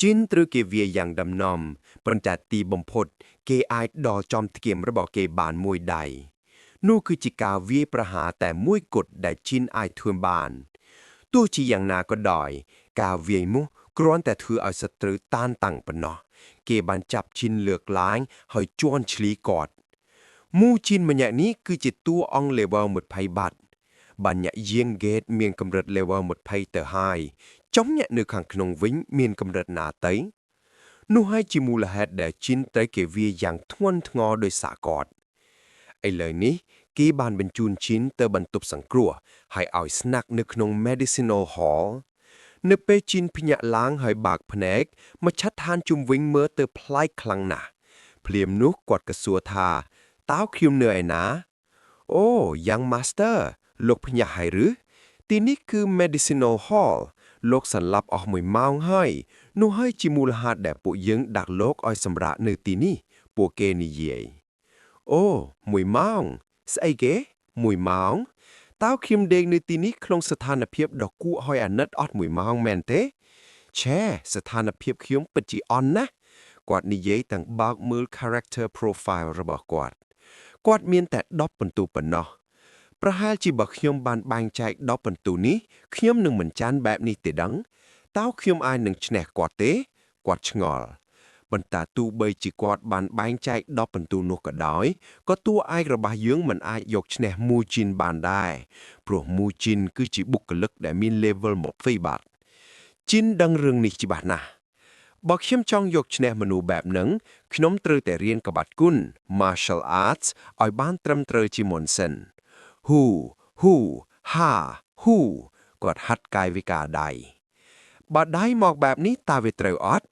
ជីនត្រូវគេវាយយ៉ាងដំណំប៉ុន្តែទីបំផុតគេអាចដល់ចំធ្គាមរបស់គេបានមួយដៃនោះគឺជាការវាយប្រហារតែមួយគត់ដែលជីនអាចធ្វើបានទោះជាយ៉ាងណាក៏ដោយការវាយនោះគ្រាន់តែធ្វើឲ្យសត្រូវតានតាំងប៉ុណ្ណោះគេបានចាប់ជីនលើកឡើងហើយជន់ឈ្លីគាត់មូជីនម្នាក់នេះគឺជាតួអង្គ level 20 បាត់បើអ្នកយាង gate មានកម្រិត level 20 ទៅហើយចុងអ្នកនៅខាងក្នុងវិញមានកម្រិតណាទៅនោះហើយជាមូលហេតុដែលជីនត្រូវគេវាយយ៉ាងធ្ងន់ធ្ងរដោយសារគាត់ឥឡូវនេះគេបានបញ្ជូនជីនទៅបន្ទប់សង្គ្រោះហើយឲ្យស្នាក់នៅក្នុង Medicinal Hall នៅពេលជីនភ្ញាក់ឡើងហើយបើកភ្នែកមជ្ឈដ្ឋានជុំវិញមើលទៅប្លែកខ្លាំងណាស់ភ្លាមនោះគាត់ក៏សួរថាតើខ្ញុំនៅឯណាអូ Young Master លោកភ្ញាក់ហើយឬទីនេះគឺ Medicinal Hall លោកសន្លប់អស់1ម៉ោងហើយនោះហើយជាមូលហេតុដែលពួកយើងដាក់លោកឲ្យសម្រាកនៅទីនេះពួកគេនិយាយអូ1ម៉ោងស្អីគេ1ម៉ោងតើខ្ញុំដេកនៅទីនេះក្នុងស្ថានភាពដ៏គួរឲ្យអាណិតអត់1ម៉ោងមែនទេឆែស្ថានភាពខ្ញុំពិតជាអន់ណាស់គាត់និយាយទាំងបើកមើល character profile របស់គាត់មានតែ10ពិន្ទុប៉ុណ្ណោះប្រហែលជាបើខ្ញុំបានបែងចែក10ពិន្ទុនេះខ្ញុំនឹងមិនចាន់បែបនេះទេដឹងតើខ្ញុំអាចនឹងឈ្នះគាត់ទេគាត់ឆ្ងល់ប៉ុន្តែទោះបីជាគាត់បានបែងចែក10ពិន្ទុនោះក៏ដោយក៏តួឯករបស់យើងមិនអាចយកឈ្នះមូជីនបានដែរព្រោះមូជីនគឺជាបុគ្គលិកដែលមាន level 20បាទជីនដឹងរឿងនេះច្បាស់ណាស់បើខ្ញុំចង់យកឈ្នះមនុស្សបែបហ្នឹងខ្ញុំត្រូវតែរៀនក្បាត់គុណ martial arts ឲ្យបានត្រឹមត្រូវជាមុនសិនហ៊ូហាហ៊ូគាត់ហាត់កាយវិការដៃបើដៃមកបែបនេះតើវាត្រូវអត់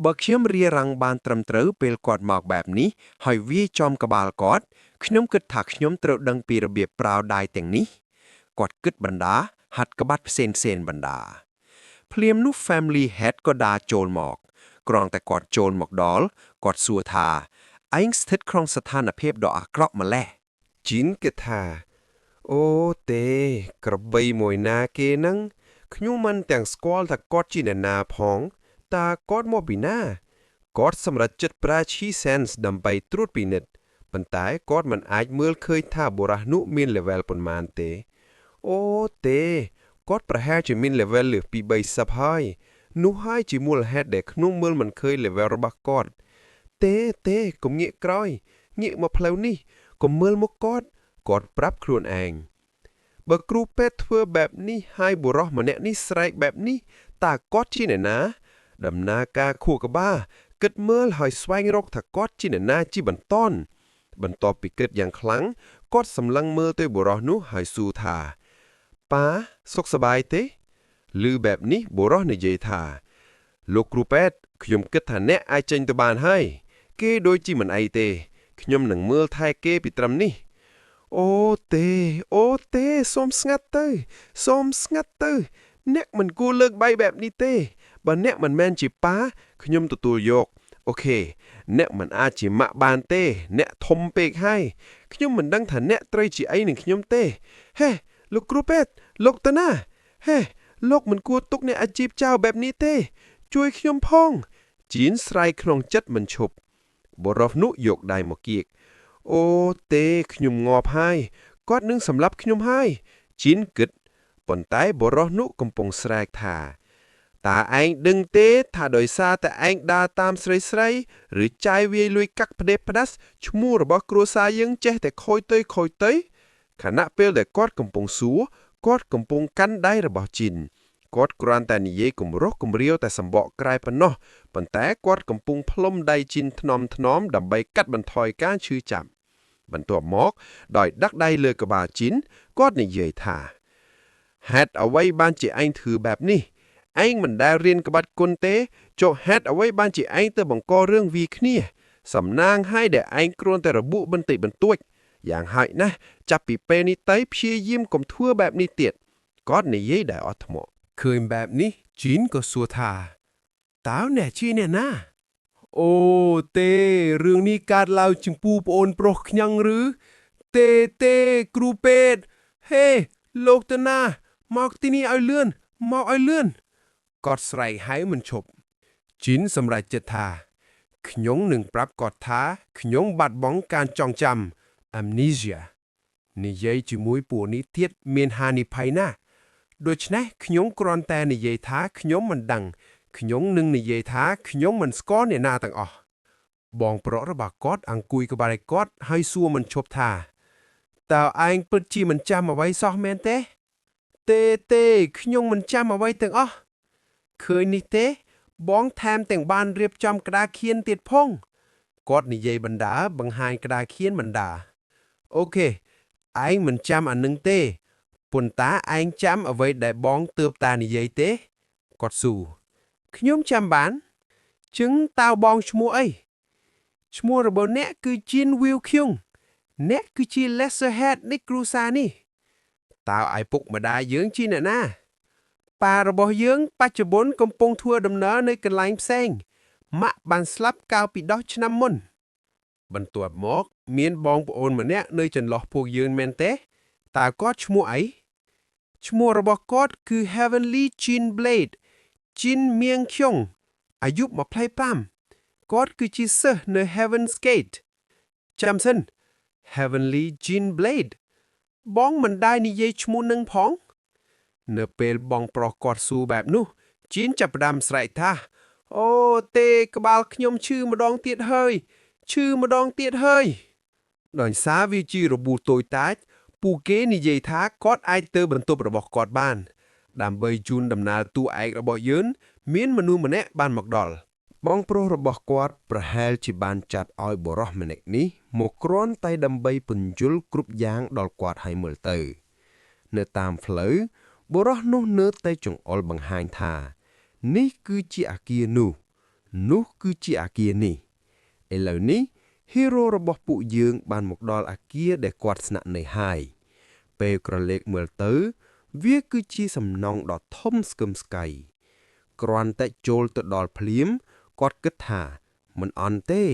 បើខ្ញុំរៀបរាំងបានត្រឹមត្រូវពេលគាត់មកបែបនេះហើយវាចំក្បាលគាត់ខ្ញុំគិតថាខ្ញុំត្រូវដឹងពីរបៀបប្រើដៃទាំងនេះគាត់គិតបណ្ដាហាត់ក្បាត់ផ្សេងបណ្ដាភ្លាមនោះ family head ក៏ដើរចូលមកគ្រាន់តែគាត់ចូលមកដល់គាត់សួរថាឯងស្ថិតក្នុងស្ថានភាពដ៏អាក្រក់ម្ល៉េះជីនគិតថាអូទេក្របីមួយណាគេនឹងខ្ញុំមិនទាំងស្គាល់ថាគាត់ជាអ្នកណាផងតើគាត់មកពីណាគាត់សម្រេចចិត្តប្រើ Chi Sense ដើម្បីត្រួតពិនិត្យប៉ុន្តែគាត់មិនអាចមើលឃើញថាបុរសនោះមាន level ប៉ុន្មានទេអូទេគាត់ប្រហែលជាមាន level លើសពី30ហើយនោះហើយជាមូលហេតុដែលខ្ញុំមើលមិនឃើញ level របស់គាត់ទេកុំងាកក្រោយងាកមកផ្លូវនេះកុំមើលមុខគាត់ប្រាប់ខ្លួនឯងបើគ្រូពេទ្យធ្វើបែបនេះហើយបុរសម្នាក់នេះស្រែកបែបនេះតើគាត់ជាអ្នកណាដំណើរការខួរក្បាលគិតមើលហើយស្វែងរកថាគាត់ជាអ្នកណាជាបន្ទាប់ពីគិតយ៉ាងខ្លាំងគាត់សម្លឹងមើលទៅបុរសនោះហើយសួរថាប៉ាសុខសប្បាយទេឮបែបនេះបុរសនិយាយថាលោកគ្រូពេទ្យខ្ញុំគិតថាអ្នកអាចចេញទៅបានហើយគេដូចជាមិនអីទេខ្ញុំនឹងមើលថែគេពីត្រឹមនេះអូទេសូមស្ងាត់ទៅអ្នកមិនគួរលើកបៃបែបនេះទេបើអ្នកមិនមែនជាប៉ាខ្ញុំទទួលយកអូខេអ្នកមិនអាចជាម៉ាក់បានទេអ្នកធំពេកហើយខ្ញុំមិនដឹងថាអ្នកត្រូវជាអីនឹងខ្ញុំទេហេលោកគ្រូពេទ្យលោកតាណាហេលោកមិនគួរទុកអ្នកអាជីពចោលបែបនេះទេជួយខ្ញុំផងជីនស្រែកក្នុងចិត្តមិនឈប់បុរសនោះយកដៃមកគៀកអូទេខ្ញុំងាប់ហើយគាត់នឹងសម្លាប់ខ្ញុំហើយជីនគិតប៉ុន្តែបុរសនោះកំពុងស្រែកថាតើឯងដឹងទេថាដោយសារតែឯងដើរតាមស្រីឬចាយវាយលុយកាក់ផ្ដេសផ្ដាស់ឈ្មោះរបស់គ្រួសារយើងចេះតែខូចទៅខណៈពេលដែលគាត់កំពុងសួរគាត់កំពុងកាន់ដៃរបស់ជីនគាត់គ្រាន់តែនិយាយគំរោះគំរាវតែសម្បកក្រែប៉ុណ្ណោះប៉ុន្តែគាត់កំពុងផ្លុំដៃជីនថ្នមដើម្បីកាត់បន្ថយការឈឺចាប់បន្ទាប់មកដោយដាក់ដៃលើក្បាលជីនគាត់និយាយថាហេតុអ្វីបានជាឯងធ្វើបែបនេះឯងមិនដែលរៀនក្បាច់គុណទេចុះហេតុអ្វីបានជាឯងទៅបង្ករឿងវាគ្នាសំណាងហើយដែលឯងគ្រាន់តែរបួសបន្តិចបន្តួចយ៉ាងហោចណាស់ចាប់ពីពេលនេះទៅព្យាយាមកុំធ្វើបែបនេះទៀតគាត់និយាយដោយអត់ធ្មត់ឃើញបែបនេះជីនក៏សួរថាតើអ្នកជាអ្នកណាអូទេរឿងនេះកើតឡើងចំពោះប្អូនប្រុសខ្ញុំឬទេគ្រូពេទ្យហេលោកតាណាមកទីនេះឲ្យលឿនគាត់ស្រែកហើយមិនឈប់ជីនសម្រេចចិត្តថាខ្ញុំនឹងប្រាប់គាត់ថាខ្ញុំបាត់បង់ការចងចាំ amnesia និយាយជាមួយពួកនេះទៀតមានហានិភ័យណាស់ដូច្នេះខ្ញុំគ្រាន់តែនិយាយថាខ្ញុំមិនដឹងខ្ញុំនឹងនិយាយថាខ្ញុំមិនស្គាល់អ្នកណាទាំងអស់បងប្រុសរបស់គាត់អង្គុយក្បែរគាត់ហើយសួរមិនឈប់ថាតើឯងពិតជាមិនចាំអ្វីសោះមែនទេខ្ញុំមិនចាំអ្វីទាំងអស់ឃើញនេះទេបងថែមទាំងបានរៀបចំក្តារខៀនទៀតផងគាត់និយាយបណ្ដាបង្ហាញក្តារខៀនបណ្ដាអូខេឯងមិនចាំអានឹងទេប៉ុន្តែឯងចាំអ្វីដែលបងទើបតានិយាយទេគាត់សួរខ្ញុំចាំបានចឹងតើបងឈ្មោះអីឈ្មោះរបស់អ្នកគឺជីនវីវឃ្យុងអ្នកគឺជា lesser head នៃគ្រួសារនេះតើឪពុកម្ដាយយើងជាអ្នកណា ប៉ារបស់យើងបច្ចុប្បន្នកំពុងធ្វើដំណើរនៅកន្លែងផ្សេងម៉ាក់បានស្លាប់កាលពី10ឆ្នាំមុនបន្ទាប់មកមានបងប្អូនម្នាក់នៅចន្លោះពួកយើងមែនទេតើគាត់ឈ្មោះអីឈ្មោះរបស់គាត់គឺ Heavenly Jean Blade Jean Mieng Kyung អាយុ25គាត់គឺជាសិស្សនៅ Heaven's Gate ចាំសិន Heavenly Jean Blade បងមិនដែលនិយាយឈ្មោះនឹងផងនៅពេលបងប្រុសគាត់សួរបែបនោះជីនចាប់ផ្ដើមស្រែកថាអូទេក្បាលខ្ញុំឈឺម្ដងទៀតហើយដោយសារវាជារបួសតូចតាចពួកគេនិយាយថាគាត់អាចទៅបន្ទប់របស់គាត់បានដើម្បីជូនដំណើរតួឯករបស់យើងមានមនុស្សម្នាក់បានមកដល់បងប្រុសរបស់គាត់ប្រហែលជាបានចាត់ឲ្យបុរសម្នាក់នេះមកគ្រាន់តែដើម្បីពន្យល់គ្រប់យ៉ាងដល់គាត់ឲ្យមើលទៅនៅតាមផ្លូវបុរសនោះនៅតែចង្អុលបង្ហាញថានេះគឺជាអគារនោះគឺជាអគារនេះឥឡូវនេះហ៊ីរ៉ូរបស់ពួកយើងបានមកដល់អគារដែលគាត់ស្នាក់នៅហើយពេលក្រឡេកមើលទៅវាគឺជាសំណង់ដ៏ធំស្កឹមស្កៃគ្រាន់តែចូលទៅដល់ភ្លាមគាត់គិតថាមិនអន់ទេ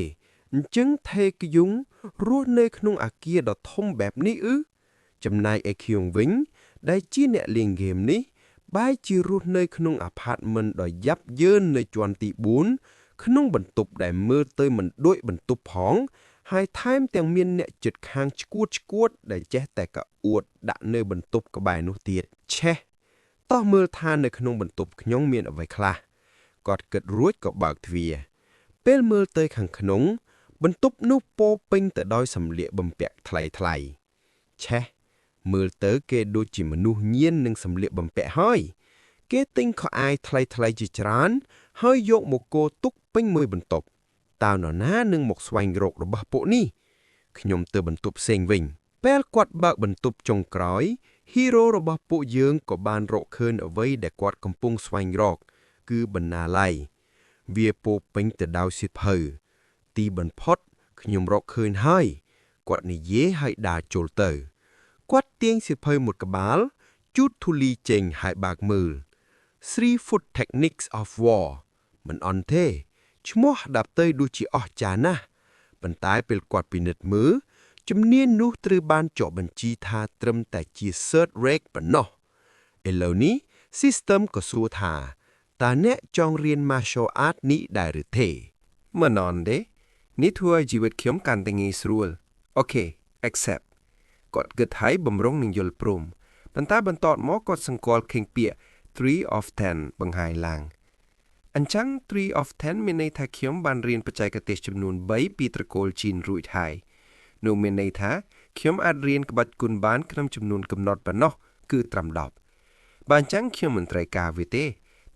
អញ្ចឹងថេកយុងរស់នៅក្នុងអគារដ៏ធំបែបនេះចំណែកឯខៀងវិញដែលជាអ្នកលេងហ្គេមនេះបែរជារស់នៅក្នុងអាផាតមិនដ៏យ៉ាប់យ៉ឺននៅជាន់ទី4ក្នុងបន្ទប់ដែលមើលទៅមិនដូចបន្ទប់ផងហើយថែមទាំងមានអ្នកជិតខាងឈួតដែលចេះតែកអួតដាក់នៅបន្ទប់ក្បែរនោះទៀតឆេះតោះមើលថានៅក្នុងបន្ទប់ខ្ញុំមានអ្វីខ្លះគាត់គិតរួចក៏បើកទ្វារពេលមើលទៅខាងក្នុងបន្ទប់នោះពោពេញទៅដោយសម្លៀកបំពាក់ថ្លៃឆេះមើលទៅគេដូចជាមនុស្សញៀននឹងសម្លៀកបំពាក់ហើយគេទិញខោអាវថ្លៃជាច្រើនហើយយកមកគរទុកពេញមួយបន្ទប់តើនរណានឹងមកស្វែងរករបស់ពួកនេះខ្ញុំទៅបន្ទប់ផ្សេងវិញពេលគាត់បើកបន្ទប់ចុងក្រោយហ៊ីរ៉ូរបស់ពួកយើងក៏បានរកឃើញអ្វីដែលគាត់កំពុងស្វែងរកគឺបណ្ណាល័យវាពោពេញទៅដោយសៀវភៅទីបំផុតខ្ញុំរកឃើញហើយគាត់និយាយឲ្យដើរចូលទៅគាត់ទាញសៀវភៅមួយក្បាលជូតធូលីចេញហើយបើកមើល Three Foot Techniques of War មិនអន់ទេឈ្មោះដាប់ទៅដូចជាអស្ចារ្យណាស់ប៉ុន្តែពេលគាត់ពិនិត្យមើលជំនាញនោះត្រូវបានចុះបញ្ជីថាត្រឹមតែជា Third Rate ប៉ុណ្ណោះឥឡូវនេះ System ក៏សួរថាតើអ្នកចង់រៀន Martial Art នេះដែរឬទេមិនអន់ទេនេះធ្វើឲ្យជីវិតខ្ញុំកាន់តែងាយស្រួលអូខេ accept គាត់គិតឲ្យបំរុងនឹងយល់ព្រមប៉ុន្តែបន្ទាប់មកគាត់សង្កល់ឃើញពាក្យ 3 of 10 បង្ហាញឡើងអញ្ចឹង3 of 10មានន័យថាខ្ញុំបានរៀនបច្ចេកទេសចំនួន3ពីត្រកូលជីនរួចហើយនោះមានន័យថាខ្ញុំអាចរៀនក្បាច់គុណបានក្នុងចំនួនកំណត់ប៉ុណ្ណោះគឺត្រឹម10បើអញ្ចឹងខ្ញុំមិនត្រូវការវាទេ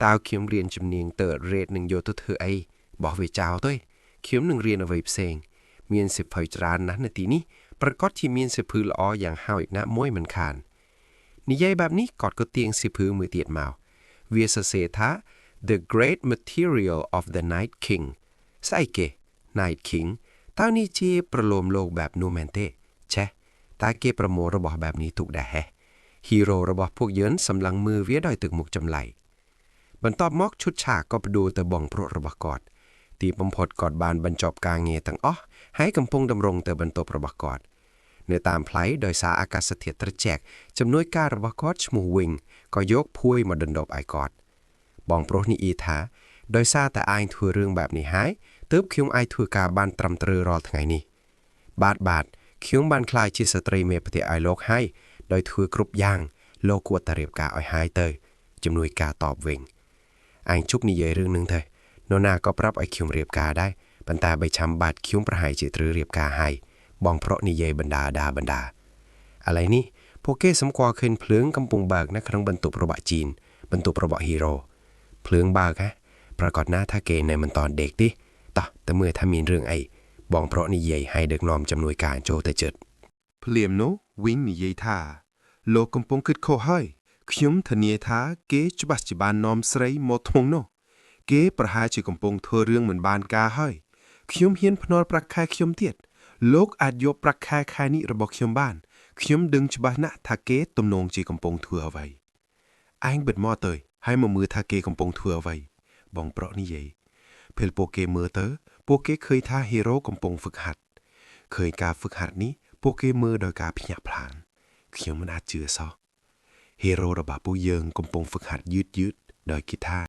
តើខ្ញុំរៀនជំនាញ Third Rate នឹងយកទៅធ្វើអីបោះវាចោលទៅខ្ញុំនឹងរៀនអ្វីផ្សេងមានសៀវភៅច្រើនណាស់នៅទីនេះប្រកាសជាមានសៀវភៅល្អយ៉ាងហោចណាស់មួយមិនខាននិយាយបែបនេះគាត់ក៏ទាញសៀវភៅមួយទៀតមកវាសរសេរថា The Great Material of the Night King ស្អីគេ Night King តើនេះជាប្រលោមលោកបែបនោះមែនទេឆេះតើគេប្រមូលរបស់បែបនេះទុកដែរហេះ Hero របស់ពួកយើងសម្លឹងមើលវាដោយទឹកមុខចម្លែកបន្ទាប់មកឈុតឆាកក៏បដូរទៅបងប្រុសរបស់គាត់ទីបំផុតគាត់បានបញ្ចប់ការងារទាំងអស់ហើយកំពុងតម្រង់ទៅបន្ទប់របស់គាត់នៅតាមផ្លូវដោយសារអាកាសធាតុត្រជាក់ជំនួយការរបស់គាត់ឈ្មោះវិញក៏យកភួយមកដណ្ដប់ឲ្យគាត់បងប្រុសនេះអ៊ីថាដោយសារតែឯងធ្វើរឿងបែបនេះហើយទើបខ្ញុំអាចធ្វើការបានត្រឹមត្រូវរាល់ថ្ងៃនេះបាទខ្ញុំបានខ្លាចជាស្ត្រីមេផ្ទះឲ្យលោកហើយដោយធ្វើគ្រប់យ៉ាងលោកគួរតែរៀបការឲ្យហើយទៅជំនួយការតបវិញឯងជប់និយាយរឿងនឹងទៅនរណាក៏ប្រាប់ឲ្យខ្ញុំរៀបការដែរប៉ុន្តែបីចាំបាត់ខ្ញុំប្រហែលជាត្រូវរៀបការហើយបងប្រុសនិយាយបណ្ដាឥឡូវនេះពួកគេសម្គាល់ឃើញភ្លើងកំពុងបើកនៅក្នុងបន្ទប់របស់ជីនបន្ទប់របស់ហ៊ីរ៉ូភ្លើងបើកប្រកាសណាថាគេនៅមិនតន់ដេកទេតោះតែមើលថាមានរឿងអីបងប្រុសនិយាយឲ្យដឹកនាំជំនួយការចូលទៅជិតភ្លាមនោះវិញនិយាយថាលោកកំពុងគិតខុសហើយខ្ញុំធានាថាគេច្បាស់ជាបាននាំស្រីមកថ្មងនោះគេប្រហែលជាកំពុងធ្វើរឿងមិនបានការហើយខ្ញុំហ៊ានភ្នាល់ប្រាក់ខែខ្ញុំទៀតលោកអាចយកប្រាក់ខែនេះរបស់ខ្ញុំបានខ្ញុំដឹងច្បាស់ណាស់ថាគេទំនងជាកំពុងធ្វើអ្វីឯងបិទមកទៅ ហើយមកមើលថាគេកំពុងធ្វើអ្វីបងប្រុសនិយាយពេលពួកគេមើលទៅពួកគេឃើញថាហេរ៉ូកំពុងហ្វឹកហាត់ឃើញការហ្វឹកហាត់នេះពួកគេមើលដោយការភ្ញាក់ផ្អើលខ្ញុំមិនអាចជឿសោះហេរ៉ូរបស់ពួកយើងកំពុងហ្វឹកហាត់យឺតៗដោយគិតថា